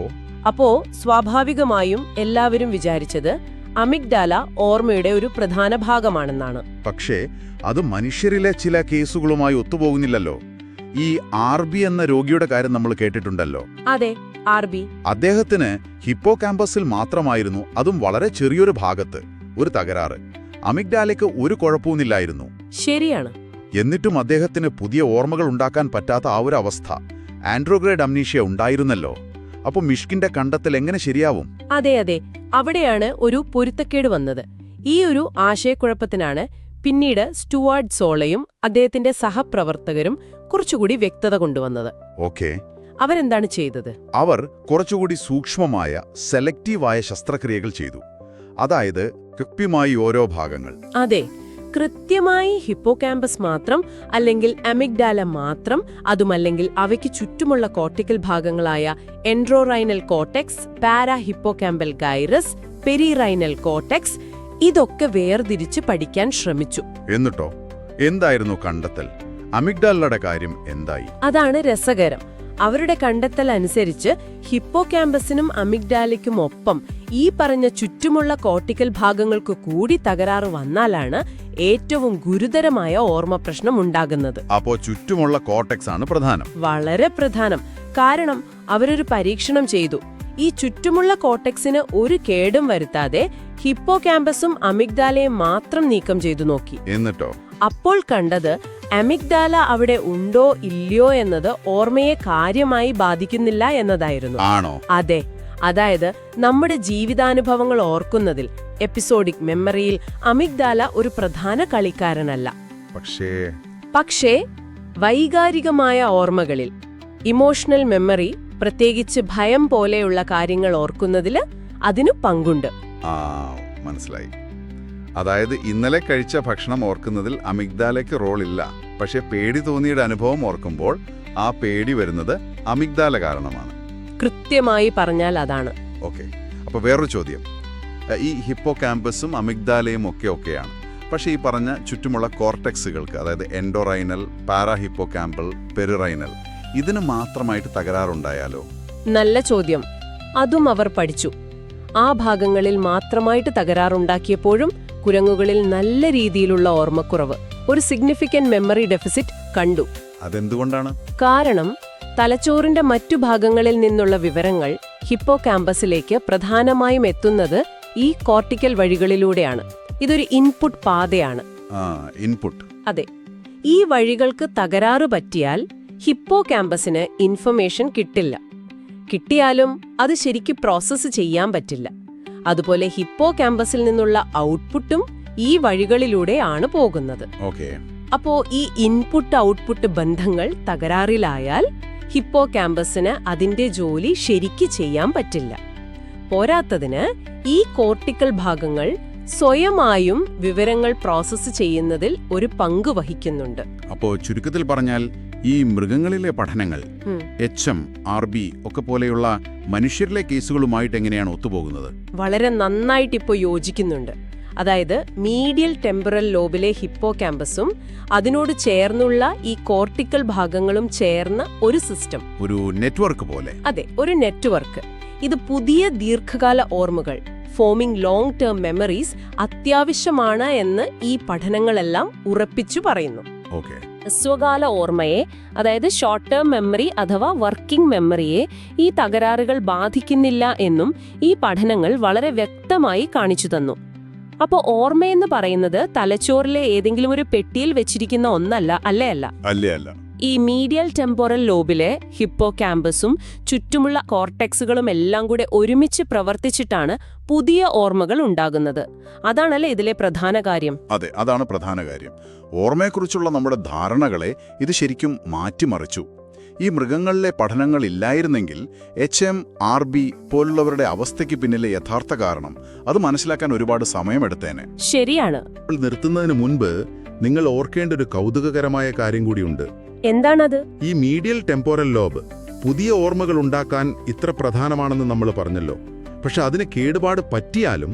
അപ്പോ സ്വാഭാവികമായും എല്ലാവരും വിചാരിച്ചത് അമിഗ്ഡാല ഓർമ്മയുടെ ഒരു പ്രധാന ഭാഗമാണെന്നാണ്. പക്ഷേ അത് മനുഷ്യരിലെ ചില കേസുകളുമായി ഒത്തുപോകുന്നില്ലല്ലോ. ഈ ആർബി എന്ന രോഗിയുടെ കാര്യം നമ്മൾ കേട്ടിട്ടുണ്ടല്ലോ. അതെ, ആർബി. അദ്ദേഹത്തിന് ഹിപ്പോ ക്യാമ്പസിൽ മാത്രമായിരുന്നു, അതും വളരെ ചെറിയൊരു ഭാഗത്ത്, ഒരു തകരാറ്. അമിഗ്ഡാലയ്ക്ക് ഒരു കുഴപ്പവുമില്ലായിരുന്നു. ശരിയാണ്. എന്നിട്ടും അദ്ദേഹത്തിന് പുതിയ ഓർമ്മകൾ ഉണ്ടാക്കാൻ പറ്റാത്ത ആ ഒരു അവസ്ഥ, ആൻഡ്രോഗ്രേഡ് അംനീഷ്യ ഉണ്ടായിരുന്നല്ലോ. അപ്പോൾ മിഷ്കിന്റെ കണ്ടെത്തൽ എങ്ങനെ ശരിയാവും? അതെ, അവിടെയാണ് ഒരു പൊരുത്തക്കേട് വന്നത്. ഈ ഒരു ആശയക്കുഴപ്പത്തിനാണ് പിന്നീട് സ്റ്റുവാർട്ട് സോളയും അദ്ദേഹത്തിന്റെ സഹപ്രവർത്തകരും കുറച്ചുകൂടി വ്യക്തത കൊണ്ടുവന്നത്. ഓക്കെ. അവരെന്താണ് ചെയ്തത്? അവർ കുറച്ചുകൂടി സൂക്ഷ്മമായ സെലക്റ്റീവായ ശസ്ത്രക്രിയകൾ ചെയ്തു. അതായത് കൃത്യമായി ഓരോ ഭാഗങ്ങൾ. അതെ, കൃത്യമായി ഹിപ്പോ ക്യാമ്പസ് മാത്രം, അല്ലെങ്കിൽ അമിഗ്ഡാല മാത്രം, അതുമല്ലെങ്കിൽ അവയ്ക്ക് ചുറ്റുമുള്ള കോർട്ടിക്കൽ ഭാഗങ്ങളായ entorhinal cortex, parahippocampal gyrus, perirhinal cortex, ഇതൊക്കെ വേർതിരിച്ച് പഠിക്കാൻ ശ്രമിച്ചു. എന്നിട്ടോ എന്തായിരുന്നു കണ്ടെത്തൽ? അമിഗ്ഡാലയുടെ കാര്യം എന്തായി? അതാണ് രസകരം. അവരുടെ കണ്ടെത്തൽ അനുസരിച്ച് ഹിപ്പോ ക്യാമ്പസിനും അമിഗ്ഡാലയ്ക്കും ഒപ്പം ഈ പറഞ്ഞ ചുറ്റുമുള്ള കോർട്ടിക്കൽ ഭാഗങ്ങൾക്ക് കൂടി തകരാറ് വന്നാലാണ് ഏറ്റവും ഗുരുതരമായ ഓർമ്മ പ്രശ്നം ഉണ്ടാകുന്നത്. അപ്പോ ചുറ്റുമുള്ള കോർട്ടെക്സ് ആണ് പ്രധാനം? വളരെ പ്രധാനം. കാരണം അവരൊരു പരീക്ഷണം ചെയ്തു. ഈ ചുറ്റുമുള്ള കോർട്ടെക്സിന് ഒരു കേടും വരുത്താതെ ഹിപ്പോ ക്യാമ്പസും അമിഗ്ഡാലയും മാത്രം നീക്കം ചെയ്തു നോക്കി. എന്നിട്ടോ? അപ്പോൾ കണ്ടത് അമിഗ്ഡാല അവിടെ ഉണ്ടോ ഇല്ലയോ എന്നത് ഓർമ്മയെ കാര്യമായി ബാധിക്കുന്നില്ല എന്നതായിരുന്നു. ആണോ? അതെ. അതായത് നമ്മുടെ ജീവിതാനുഭവങ്ങൾ ഓർക്കുന്നതിൽ, എപ്പിസോഡിക് മെമ്മറിയിൽ അമിഗ്ഡാല ഒരു പ്രധാന കളിക്കാരനല്ല. പക്ഷേ വൈകാരികമായ ഓർമ്മകളിൽ, ഇമോഷണൽ മെമ്മറി, പ്രത്യേകിച്ച് ഭയം പോലെയുള്ള കാര്യങ്ങൾ ഓർക്കുന്നതില് അതിനു പങ്കുണ്ട്. മനസ്സിലായി. അതായത് ഇന്നലെ കഴിച്ച ഭക്ഷണം ഓർക്കുന്നതിൽ അമിഗ്ഡാലയ്ക്ക് റോളില്ല. പക്ഷെ പേടി തോന്നിയുടെ അനുഭവം ഓർക്കുമ്പോൾ ആ പേടി വരുന്നത് അമിഗ്ഡാല കാരണമാണ്. കൃത്യമായി പറഞ്ഞാൽ അതാണ്. ഓക്കെ. അപ്പോൾ വേറൊരു ചോദ്യം. ഈ ഹിപ്പോ ക്യാമ്പസും അമിഗ്ഡാലയും ഒക്കെയാണ്. പക്ഷേ ഈ പറഞ്ഞ ചുറ്റുമുള്ള കോർട്ടെക്സുകൾക്ക്, അതായത് എൻഡോറൈനൽ, പാരാ ഹിപ്പോകാമ്പൽ, പെരിറൈനൽ, ഇതിന് മാത്രമായിട്ട് തകരാറുണ്ടായാലോ? നല്ല ചോദ്യം. അതും അവർ പഠിച്ചു. ആ ഭാഗങ്ങളിൽ മാത്രമായിട്ട് തകരാറുണ്ടാക്കിയപ്പോഴും കുരങ്ങുകളിൽ നല്ല രീതിയിലുള്ള ഓർമ്മക്കുറവ്, ഒരു സിഗ്നിഫിക്കന്റ് മെമ്മറി ഡെഫിസിറ്റ് കണ്ടു. അതെന്തുകൊണ്ടാണ്? കാരണം തലച്ചോറിന്റെ മറ്റു ഭാഗങ്ങളിൽ നിന്നുള്ള വിവരങ്ങൾ ഹിപ്പോ ക്യാമ്പസിലേക്ക് പ്രധാനമായും എത്തുന്നത് ഈ കോർട്ടിക്കൽ വഴികളിലൂടെയാണ്. ഇതൊരു ഇൻപുട്ട് പാതയാണ്. ഇൻപുട്ട്. അതെ. ഈ വഴികൾക്ക് തകരാറ് പറ്റിയാൽ ഹിപ്പോ ക്യാമ്പസിന് ഇൻഫർമേഷൻ കിട്ടില്ല. കിട്ടിയാലും അത് ശരിക്ക് പ്രോസസ്സ് ചെയ്യാൻ പറ്റില്ല. അതുപോലെ ഹിപ്പോ ക്യാമ്പസിൽ നിന്നുള്ള ഔട്ട്പുട്ടും ഈ വഴികളിലൂടെയാണ് പോകുന്നത്. അപ്പോ ഈ ഇൻപുട്ട് ഔട്ട്പുട്ട് ബന്ധങ്ങൾ തകരാറിലായാൽ ഹിപ്പോ ക്യാമ്പസിന് അതിന്റെ ജോലി ശരിക്ക് ചെയ്യാൻ പറ്റില്ല. പോരാത്തതിന് ഈ കോർട്ടിക്കൽ ഭാഗങ്ങൾ സ്വയമായും വിവരങ്ങൾ പ്രോസസ്സ് ചെയ്യുന്നതിൽ ഒരു പങ്ക് വഹിക്കുന്നുണ്ട്. അപ്പോ ചുരുക്കത്തിൽ പറഞ്ഞാൽ ഈ മൃഗങ്ങളിലെ പഠനങ്ങൾ HM, RB ഒക്കെ പോലെയുള്ള മനുഷ്യരിലെ കേസുകളുമായിട്ട് എങ്ങനെയാണ് ഒത്തുപോകുന്നത്? വളരെ നന്നായിട്ട് ഇപ്പോൾ യോജിക്കുന്നുണ്ട്. അതായത് മീഡിയൽ ടെമ്പറൽ ലോബിലെ ഹിപ്പോ ക്യാമ്പസും അതിനോട് ചേർന്നുള്ള ഈ കോർട്ടിക്കൽ ഭാഗങ്ങളും ചേർന്ന ഒരു സിസ്റ്റം, ഒരു നെറ്റ്വർക്ക് പോലെ. അതെ, ഒരു നെറ്റ്വർക്ക്. ഇത് പുതിയ ദീർഘകാല ഓർമ്മകൾ, ഫോമിംഗ് ലോങ് ടേം മെമ്മറീസ് അത്യാവശ്യമാണ് എന്ന് ഈ പഠനങ്ങളെല്ലാം ഉറപ്പിച്ചു പറയുന്നു. ഓക്കെ. ഹ്രസ്വകാല ഓർമ്മയെ, അതായത് ഷോർട്ട് ടേം മെമ്മറി അഥവാ വർക്കിംഗ് മെമ്മറിയെ ഈ തകരാറുകൾ ബാധിക്കുന്നില്ല എന്നും ഈ പഠനങ്ങൾ വളരെ വ്യക്തമായി കാണിച്ചു തന്നു. അപ്പോൾ ഓർമ്മയെന്ന് പറയുന്നത് തലച്ചോറിലെ ഏതെങ്കിലും ഒരു പെട്ടിയിൽ വെച്ചിരിക്കുന്ന ഒന്നല്ല, അല്ല. ഈ മീഡിയൽ ടെമ്പോറൽ ലോബിലെ ഹിപ്പോ ക്യാമ്പസും ചുറ്റുമുള്ള കോർട്ടെക്സുകളും എല്ലാം കൂടെ ഒരുമിച്ച് പ്രവർത്തിച്ചിട്ടാണ് പുതിയ ഓർമ്മകൾ ഉണ്ടാകുന്നത്. അതാണല്ലേ ഇതിലെ പ്രധാന കാര്യം. അതെ, അതാണ് പ്രധാന കാര്യം. ഓർമ്മയെക്കുറിച്ചുള്ള നമ്മുടെ ധാരണകളെ ഇത് ശരിക്കും മാറ്റിമറിച്ചു. ഈ മൃഗങ്ങളിലെ പഠനങ്ങൾ ഇല്ലായിരുന്നെങ്കിൽ HMRB പോലുള്ളവരുടെ അവസ്ഥയ്ക്ക് പിന്നിലെ യഥാർത്ഥ കാരണം അത് മനസ്സിലാക്കാൻ ഒരുപാട് സമയമെടുത്തേനെ. ശരിയാണ്. നിർത്തുന്നതിന് മുൻപ് നിങ്ങൾ ഓർക്കേണ്ട ഒരു കൗതുകകരമായ കാര്യം കൂടിയുണ്ട്. എന്താണത്? ഈ മീഡിയൽ ടെമ്പോറൽ ലോബ് പുതിയ ഓർമ്മകൾ ഉണ്ടാക്കാൻ ഇത്ര പ്രധാനമാണെന്ന് നമ്മൾ പറഞ്ഞല്ലോ. പക്ഷെ അതിന് കേടുപാട് പറ്റിയാലും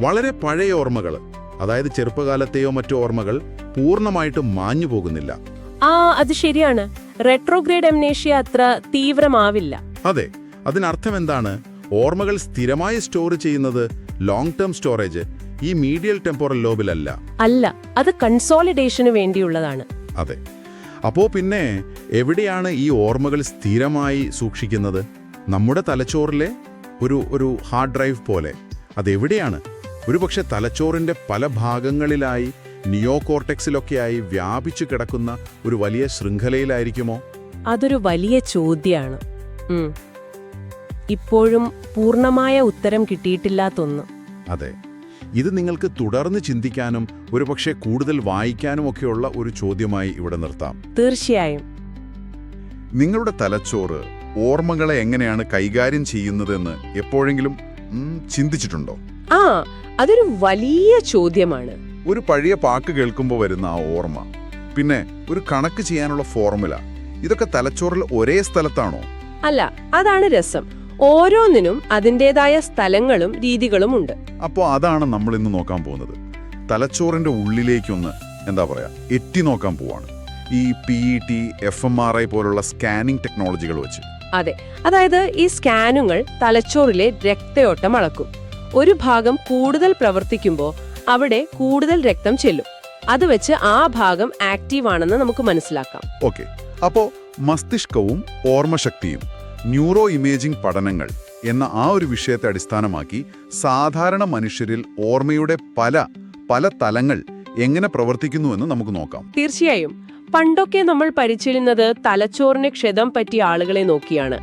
വളരെ പഴയ ഓർമ്മകൾ, അതായത് ചെറുപ്പകാലത്തെയോ മറ്റോ ഓർമ്മകൾ പൂർണ്ണമായിട്ടും മാഞ്ഞു പോകുന്നില്ല. അത് ശരിയാണ്. റെട്രോഗ്രേഡ് അംനേഷ്യ അത്ര തീവ്രമാവില്ല. അതെ. അതിനർത്ഥം എന്താണ്? ഓർമ്മകൾ സ്ഥിരമായി സ്റ്റോർ ചെയ്യുന്നത് ലോങ് ടേം സ്റ്റോറേജ് ഈ മീഡിയൽ ടെമ്പോറൽ ലോബിലല്ല. അത് കൺസോളിഡേഷന് വേണ്ടിയുള്ളതാണ്. അതെ. അപ്പോ പിന്നെ എവിടെയാണ് ഈ ഓർമ്മകൾ സ്ഥിരമായി സൂക്ഷിക്കുന്നത്? നമ്മുടെ തലച്ചോറിലെ ഒരു ഹാർഡ് ഡ്രൈവ് പോലെ. അതെവിടെയാണ്? ഒരുപക്ഷെ തലച്ചോറിന്റെ പല ഭാഗങ്ങളിലായി, നിയോ കോർട്ടെക്സിലൊക്കെയായി വ്യാപിച്ചു കിടക്കുന്ന ഒരു വലിയ ശൃംഖലയിലായിരിക്കുമോ? അതൊരു വലിയ ചോദ്യമാണ്. ഇപ്പോഴും പൂർണ്ണമായ ഉത്തരം കിട്ടിയിട്ടില്ലാത്തൊന്ന്. അതെ. ഇത് നിങ്ങൾക്ക് തുടർന്ന് ചിന്തിക്കാനും ഒരുപക്ഷെ കൂടുതൽ വായിക്കാനും ഒക്കെയുള്ള ഒരു ചോദ്യമായി ഇവിടെ നിർത്താം. തീർച്ചയായും. നിങ്ങളുടെ തലച്ചോറ് ഓർമ്മകളെ എങ്ങനെയാണ് കൈകാര്യം ചെയ്യുന്നതെന്ന് എപ്പോഴെങ്കിലും ചിന്തിച്ചിട്ടുണ്ടോ? അതൊരു വലിയ ചോദ്യമാണ്. ഒരു പഴയ പാക്ക് കേൾക്കുമ്പോൾ വരുന്ന ആ ഓർമ്മ, പിന്നെ ഒരു കണക്ക് ചെയ്യാനുള്ള ഫോർമുല, ഇതൊക്കെ തലച്ചോറിൽ ഒരേ സ്ഥലത്താണോ? അല്ല, അതാണ് രസം. ഓരോന്നിനും അതിൻ്റെതായ സ്ഥലങ്ങളും രീതികളും ഉണ്ട്. അപ്പോൾ അതാണ് നമ്മൾ ഇന്ന് നോക്കാൻ പോകുന്നത്. തലച്ചോറിന്റെ ഉള്ളിലേക്കൊന്ന് എത്തി നോക്കാൻ പോവാണ്. ഈ PET, FMRI പോലുള്ള സ്കാനിംഗ് ടെക്നോളജികൾ വെച്ച്. അതെ, അതായത് ഈ സ്കാനുകൾ തലച്ചോറിലെ രക്തയോട്ടം അളക്കും. ഒരു ഭാഗം കൂടുതൽ പ്രവർത്തിക്കുമ്പോൾ അവിടെ കൂടുതൽ രക്തം ചെല്ലും. അത് വെച്ച് ആ ഭാഗം ആക്റ്റീവ് ആണെന്ന് നമുക്ക് മനസ്സിലാക്കാം. ഓക്കെ. അപ്പോൾ മസ്തിഷ്കവും ഓർമ്മശക്തിയും, ന്യൂറോ ഇമേജിംഗ് പഠനങ്ങൾ എന്ന ആ ഒരു വിഷയത്തെ അടിസ്ഥാനമാക്കി സാധാരണ മനുഷ്യരിൽ ഓർമ്മയുടെ പല തലങ്ങൾ എങ്ങനെ പ്രവർത്തിക്കുന്നുവെന്ന് നമുക്ക് നോക്കാം. തീർച്ചയായും. പണ്ടൊക്കെ നമ്മൾ പരിചിരുന്നത് തലച്ചോറിന് ക്ഷതം പറ്റിയ ആളുകളെ നോക്കിയാണ്,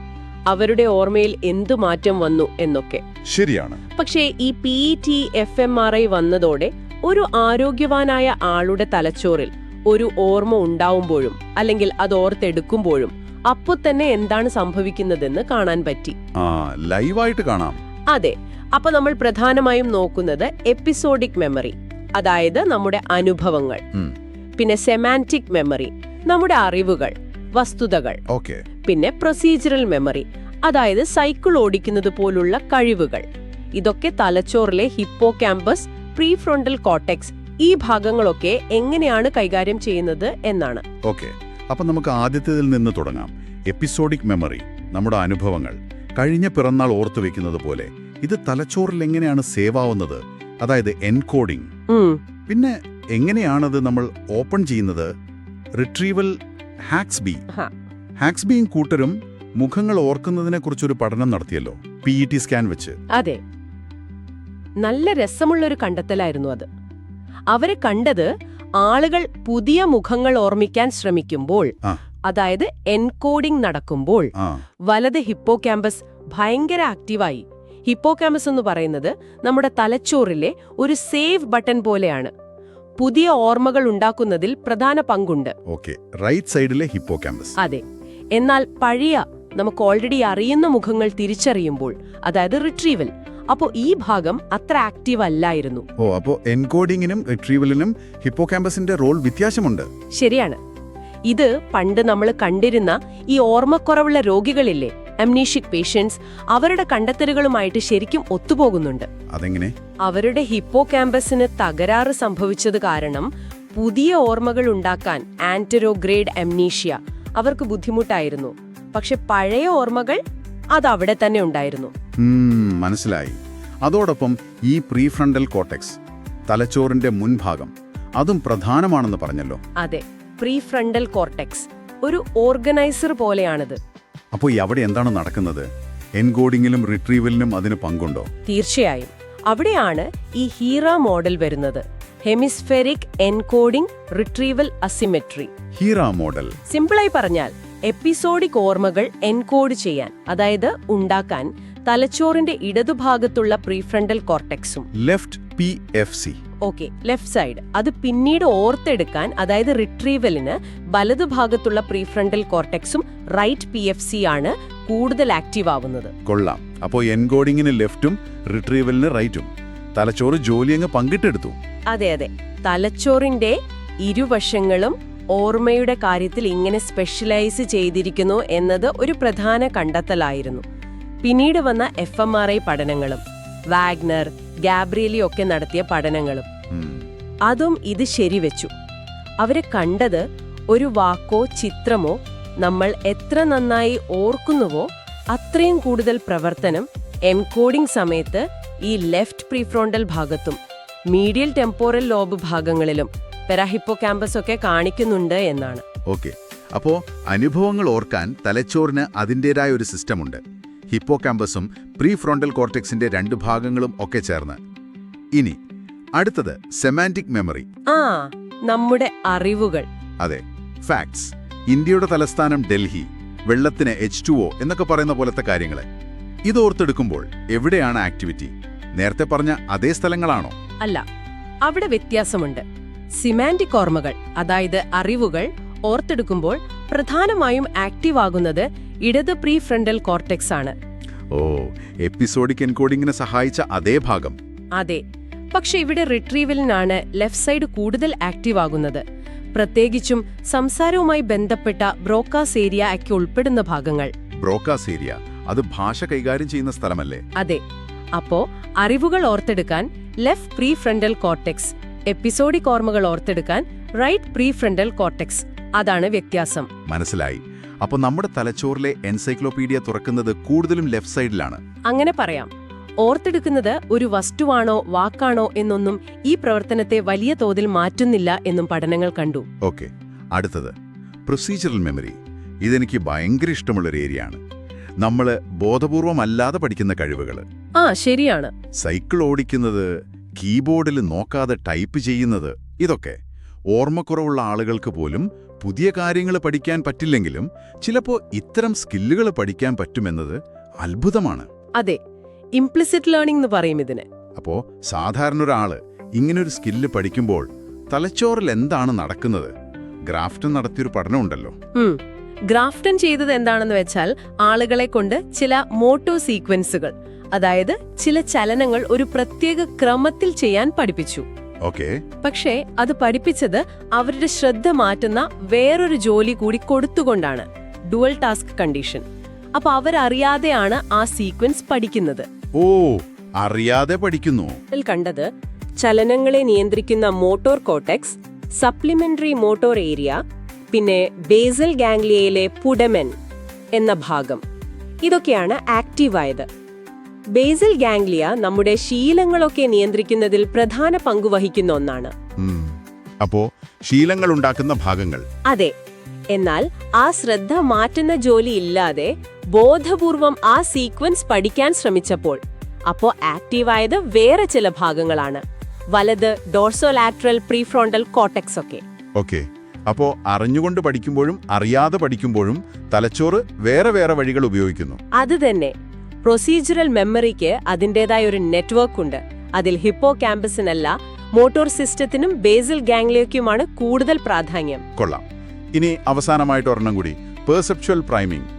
അവരുടെ ഓർമ്മയിൽ എന്തു മാറ്റം വന്നു എന്നൊക്കെ. ശരിയാണ്. പക്ഷേ ഈ PET, FMRI വന്നതോടെ ഒരു ആരോഗ്യവാനായ ആളുടെ തലച്ചോറിൽ ഒരു ഓർമ്മ ഉണ്ടാവുമ്പോഴും അല്ലെങ്കിൽ അത് ഓർത്തെടുക്കുമ്പോഴും അപ്പോൾ തന്നെ എന്താണ് സംഭവിക്കുന്നതെന്ന് കാണാൻ പറ്റി. ലൈവായിട്ട് കാണാം. അതെ. അപ്പൊ നമ്മൾ പ്രധാനമായും നോക്കുന്നത് എപ്പിസോഡിക് മെമ്മറി, അതായത് നമ്മുടെ അനുഭവങ്ങൾ. പിന്നെ സെമാന്റിക് മെമ്മറി, നമ്മുടെ അറിവുകൾ, വസ്തുതകൾ. പിന്നെ പ്രൊസീജറൽ മെമ്മറി, അതായത് സൈക്കിൾ ഓടിക്കുന്നത് പോലുള്ള കഴിവുകൾ. ഇതൊക്കെ തലച്ചോറിലെ ഹിപ്പോ ക്യാമ്പസ്, പ്രീഫ്രോണ്ടൽ കോർട്ടെക്സ്, ഈ ഭാഗങ്ങളൊക്കെ എങ്ങനെയാണ് കൈകാര്യം ചെയ്യുന്നത് എന്നാണ്. ഓക്കെ. അപ്പൊ നമുക്ക് ആദ്യത്തേതിൽ നിന്ന് തുടങ്ങാം. എപ്പിസോഡിക് മെമ്മറി, നമ്മുടെ അനുഭവങ്ങൾ. കഴിഞ്ഞ പിറന്നാൾ ഓർത്തു വെക്കുന്നത് പോലെ ഇത് തലച്ചോറിൽ എങ്ങനെയാണ് സേവ് ആവുന്നത്? അതായത് എൻകോഡിംഗ്. പിന്നെ എങ്ങനെയാണത് നമ്മൾ ഓപ്പൺ ചെയ്യുന്നത്? റിട്രീവൽ. ഹാക്സ്ബിയും കൂട്ടരും മുഖങ്ങൾ ഓർക്കുന്നതിനെ കുറിച്ചൊരു പഠനം നടത്തിയല്ലോ, PET സ്കാൻ വെച്ച്. അതെ, നല്ല രസമുള്ളൊരു കണ്ടെത്തലായിരുന്നു അത്. അവരെ കണ്ടത് ആളുകൾ പുതിയ മുഖങ്ങൾ ഓർമ്മിക്കാൻ ശ്രമിക്കുമ്പോൾ, അതായത് എൻകോഡിംഗ് നടക്കുമ്പോൾ വലത് ഹിപ്പോ ക്യാമ്പസ് ഭയങ്കര ആക്റ്റീവായി. ഹിപ്പോ ക്യാമ്പസ് എന്ന് പറയുന്നത് നമ്മുടെ തലച്ചോറിലെ ഒരു സേവ് ബട്ടൺ പോലെയാണ്. പുതിയ ഓർമ്മകൾ ഉണ്ടാക്കുന്നതിൽ പ്രധാന പങ്കുണ്ട്. റൈറ്റ് സൈഡിലെ ഹിപ്പോ ക്യാമ്പസ്. അതെ. എന്നാൽ പഴയ, നമുക്ക് ഓൾറെഡി അറിയുന്ന മുഖങ്ങൾ തിരിച്ചറിയുമ്പോൾ, അതായത് റിട്രീവൽ, അപ്പോ ഈ ഭാഗം അത്ര ആക്റ്റീവ് അല്ലായിരുന്നു. അപ്പോൾ എൻകോഡിംഗിനും റിട്രീവലിനും ഹിപ്പോ ക്യാമ്പസിന്റെ റോൾ വ്യത്യാസമുണ്ട്. ശരിയാണ്. ഇത് പണ്ട് നമ്മൾ കണ്ടിരുന്ന ഈ ഓർമ്മക്കുറവുള്ള രോഗികളില്ലേ, അംനീഷിക് പേഷ്യൻസ് അവരുടെ കണ്ടെത്തലുകളുമായിട്ട് ശരിക്കും ഒത്തുപോകുന്നുണ്ട്. അതെങ്ങനെ? അവരുടെ ഹിപ്പോ ക്യാമ്പസിന് തകരാറ് സംഭവിച്ചത് കാരണം പുതിയ ഓർമ്മകൾ ഉണ്ടാക്കാൻ ആന്ററോഗ്രേഡ് അംനീഷ്യ അവർക്ക് ബുദ്ധിമുട്ടായിരുന്നു. പക്ഷെ പഴയ ഓർമ്മകൾ അതവിടെ തന്നെ ഉണ്ടായിരുന്നു. മനസ്സിലായി. അതോടൊപ്പം ഈ പ്രീഫ്രണ്ടൽ കോർട്ടെക്സ്, തലച്ചോറിന്റെ മുൻഭാഗം, അതും പ്രധാനമാണെന്ന് പറഞ്ഞല്ലോ. അതെ, പ്രീഫ്രണ്ടൽ കോർട്ടെക്സ് ഒരു ഓർഗനൈസർ പോലെയാണിത്. അപ്പോൾ അവിടെ എന്താണ് നടക്കുന്നത്? എൻകോഡിങ്ങിലും റിട്രീവലിനും അതിന് പങ്കുണ്ടോ? തീർച്ചയായും. അവിടെയാണ് ഈ ഹീറ മോഡൽ വരുന്നത്. Hemispheric encoding retrieval asymmetry. HERA model സിമ്പിളായി പറഞ്ഞാൽ എപ്പിസോഡിക് ഓർമ്മകൾ എൻകോഡ് ചെയ്യാൻ, അതായത് ഉണ്ടാക്കാൻ തലച്ചോറിന്റെ ഇടതുഭാഗത്തുള്ള പ്രീഫ്രണ്ടൽ കോർട്ടെക്സും ലെഫ്റ്റ് സൈഡ് അത് പിന്നീട് ഓർത്തെടുക്കാൻ, അതായത് റിട്രീവലിന് വലതുഭാഗത്തുള്ള പ്രീഫ്രണ്ടൽ കോർട്ടെക്സും റൈറ്റ് PFC ആണ് കൂടുതൽ ആക്റ്റീവ് ആവുന്നത്. കൊള്ളാം. അപ്പോൾ എൻകോഡിങ്ങിന് ലെഫ്റ്റും റിട്രീവലിന് റൈറ്റും തലച്ചോറ് ജോലി അങ്ങ് പങ്കിട്ടെടുത്തു. അതെ, തലച്ചോറിന്റെ ഇരുവശങ്ങളും ഓർമ്മയുടെ കാര്യത്തിൽ ഇങ്ങനെ സ്പെഷ്യലൈസ് ചെയ്തിരിക്കുന്നു എന്നത് ഒരു പ്രധാന കണ്ടെത്തലായിരുന്നു. പിന്നീട് വന്ന FMRI പഠനങ്ങളും വാഗ്നർ, ഗാബ്രിയലി ഒക്കെ നടത്തിയ പഠനങ്ങളും അതും ഇത് ശരിവെച്ചു. അവര് കണ്ടത് ഒരു വാക്കോ ചിത്രമോ നമ്മൾ എത്ര നന്നായി ഓർക്കുന്നുവോ അത്രയും കൂടുതൽ പ്രവർത്തനം എൻകോഡിംഗ് സമയത്ത് ഈ ലെഫ്റ്റ് പ്രീഫ്രോണ്ടൽ ഭാഗത്തും മീഡിയൽ ടെമ്പോറൽ ലോബ് ഭാഗങ്ങളിലും പെരാഹിപ്പോകാമ്പസ് ഒക്കെ കാണിക്കുന്നുണ്ട് എന്നാണ്. ഓക്കെ, അപ്പോ അനുഭവങ്ങൾ ഓർക്കാൻ തലച്ചോറിന് അതിൻ്റെതായ ഒരു സിസ്റ്റമുണ്ട്. ഹിപ്പോകാമ്പസും പ്രീഫ്രോണ്ടൽ കോർട്ടെക്സിന്റെ രണ്ട് ഭാഗങ്ങളും ഒക്കെ ചേർന്ന്. ഇനി അടുത്തത് സെമാന്റിക് മെമ്മറി. നമ്മുടെ അറിവുകൾ. അതെ, ഫാക്ട്സ്. ഇന്ത്യയുടെ തലസ്ഥാനം ഡൽഹി, വെള്ളത്തിന് H2O എന്നൊക്കെ പറയുന്ന പോലത്തെ കാര്യങ്ങൾ. ഇത് ഓർത്തെടുക്കുമ്പോൾ എവിടെയാണ് ആക്ടിവിറ്റി? നേരത്തെ പറഞ്ഞ അതേ സ്ഥലങ്ങളാണോ? അല്ല, അവിടെ വ്യത്യാസമുണ്ട്. സിമാന്റിക് ഓർമ്മകൾ, അതായത് അറിവുകൾ ഓർത്തെടുക്കുമ്പോൾ പ്രധാനമായും ആക്റ്റീവ് ആകുന്നത് ഇടത് പ്രീഫ്രണ്ടൽ കോർട്ടെക്സ് ആണ്. എപ്പിസോഡിക് എൻകോഡിങ്ങിനെ സഹായിച്ച അതേ ഭാഗം. അതെ, പക്ഷെ ഇവിടെ റിട്രീവലിനാണ് ലെഫ്റ്റ് സൈഡ് കൂടുതൽ ആക്റ്റീവ് ആകുന്നത്. പ്രത്യേകിച്ചും സംസാരവുമായി ബന്ധപ്പെട്ട ബ്രോക്കാസ് ഏരിയ ഒക്കെ ഉൾപ്പെടുന്ന ഭാഗങ്ങൾ. ബ്രോക്കാസ് ഏരിയ, അത് ഭാഷ കൈകാര്യം ചെയ്യുന്ന സ്ഥലമല്ലേ? അതെ. അപ്പോ അറിവുകൾ ഓർത്തെടുക്കാൻ ലെഫ്റ്റ് പ്രീഫ്രണ്ടൽ കോർട്ടെക്സ്, എപ്പിസോഡിക് ഓർമ്മകൾ ഓർത്തെടുക്കാൻ റൈറ്റ് പ്രീഫ്രണ്ടൽ കോർട്ടെക്സ്. അതാണ് വ്യത്യാസം. മനസ്സിലായി. അപ്പൊ നമ്മുടെ തലച്ചോറിലെ എൻസൈക്ലോപീഡിയ തുറക്കുന്നത് കൂടുതലും ലെഫ്റ്റ് സൈഡിലാണ്. അങ്ങനെ പറയാം. ഓർത്തെടുക്കുന്നത് ഒരു വസ്തുവാണോ വാക്കാണോ എന്നൊന്നും ഈ പ്രവർത്തനത്തെ വലിയ തോതിൽ മാറ്റുന്നില്ല എന്നും പഠനങ്ങൾ കണ്ടു. ഓക്കെ, അടുത്തത് പ്രൊസീജറൽ മെമ്മറി. ഇതെനിക്ക് ഭയങ്കര ഇഷ്ടമുള്ളൊരു ഏരിയയാണ്. നമ്മള് ബോധപൂർവമല്ലാതെ പഠിക്കുന്ന കഴിവുകൾ. ശരിയാണ്. സൈക്കിൾ ഓടിക്കുന്നത്, കീബോർഡിൽ നോക്കാതെ ടൈപ്പ് ചെയ്യുന്നത്, ഇതൊക്കെ ഓർമ്മക്കുറവുള്ള ആളുകൾക്ക് പോലും പുതിയ കാര്യങ്ങൾ പഠിക്കാൻ പറ്റില്ലെങ്കിലും ചിലപ്പോ ഇത്തരം സ്കില്ലുകൾ പഠിക്കാൻ പറ്റുമെന്നത് അത്ഭുതമാണ്. അതെ, ഇംപ്ലിസിറ്റ് ലേണിംഗ് എന്ന് പറയും ഇതിന്. അപ്പോ സാധാരണ ഒരാള് ഇങ്ങനൊരു സ്കില്ല് പഠിക്കുമ്പോൾ തലച്ചോറിൽ എന്താണ് നടക്കുന്നത്? ഗ്രാഫ്റ്റൺ നടത്തിയൊരു പഠനമുണ്ടല്ലോ. ഗ്രാഫ്റ്റൺ ചെയ്തത് എന്താണെന്ന് വെച്ചാൽ ആളുകളെ കൊണ്ട് ചില മോട്ടോ സീക്വൻസുകൾ, അതായത് ചില ചലനങ്ങൾ ഒരു പ്രത്യേക ക്രമത്തിൽ ചെയ്യാൻ പഠിപ്പിച്ചു. പക്ഷേ അത് പഠിപ്പിച്ചത് അവരുടെ ശ്രദ്ധ മാറ്റുന്ന വേറൊരു ജോലി കൂടി കൊടുത്തുകൊണ്ടാണ്, ഡുവൽ ടാസ്ക് കണ്ടീഷൻ. അപ്പൊ അവരറിയാതെയാണ് ആ സീക്വൻസ് പഠിക്കുന്നത്. അറിയാതെ പഠിക്കുന്നു. കണ്ടത് ചലനങ്ങളെ നിയന്ത്രിക്കുന്ന motor cortex, supplementary motor area, പിന്നെ ബേസൽ ഗാംഗ്ലിയയിലെ പുഡമെൻ എന്ന ഭാഗം. ഇതൊക്കെയാണ് ആക്റ്റീവായത്. ബേസൽ ഗാംഗ്ലിയ നമ്മുടെ ശീലങ്ങളൊക്കെ നിയന്ത്രിക്കുന്നതിൽ പ്രധാന പങ്കുവഹിക്കുന്ന ഒന്നാണ്. അപ്പോ ശീലങ്ങൾ ഉണ്ടാക്കുന്ന ഭാഗങ്ങൾ. അതെ. എന്നാൽ ആ ശ്രദ്ധ മാറ്റുന്ന ജോലി ഇല്ലാതെ ബോധപൂർവം ആ സീക്വൻസ് പഠിക്കാൻ ശ്രമിച്ചപ്പോൾ അപ്പോ ആക്റ്റീവായത് വേറെ ചില ഭാഗങ്ങളാണ്. വലത് ഡോർസോലാറ്ററൽ പ്രീഫ്രോണ്ടൽ കോർട്ടെക്സ് ഒക്കെ. ഓക്കെ, അപ്പോ അറിഞ്ഞുകൊണ്ട് പഠിക്കുമ്പോഴും അറിയാതെ പഠിക്കുമ്പോഴും തലച്ചോറ് വേറെ വേറെ വഴികൾ ഉപയോഗിക്കുന്നു. അത് തന്നെ. പ്രൊസീജറൽ മെമ്മറിക്ക് അതിൻ്റെതായ ഒരു നെറ്റ്വർക്ക് ഉണ്ട്. അതിൽ ഹിപ്പോ ക്യാമ്പസിനല്ല, മോട്ടോർ സിസ്റ്റത്തിനും ബേസൽ ഗാംഗ്ലിയയ്ക്കുമാണ് കൂടുതൽ പ്രാധാന്യം. കൊള്ളാം. ഇനി അവസാനമായിട്ട് ഒരെണ്ണം കൂടി, പെർസെപ്ച്വൽ പ്രൈമിംഗ്.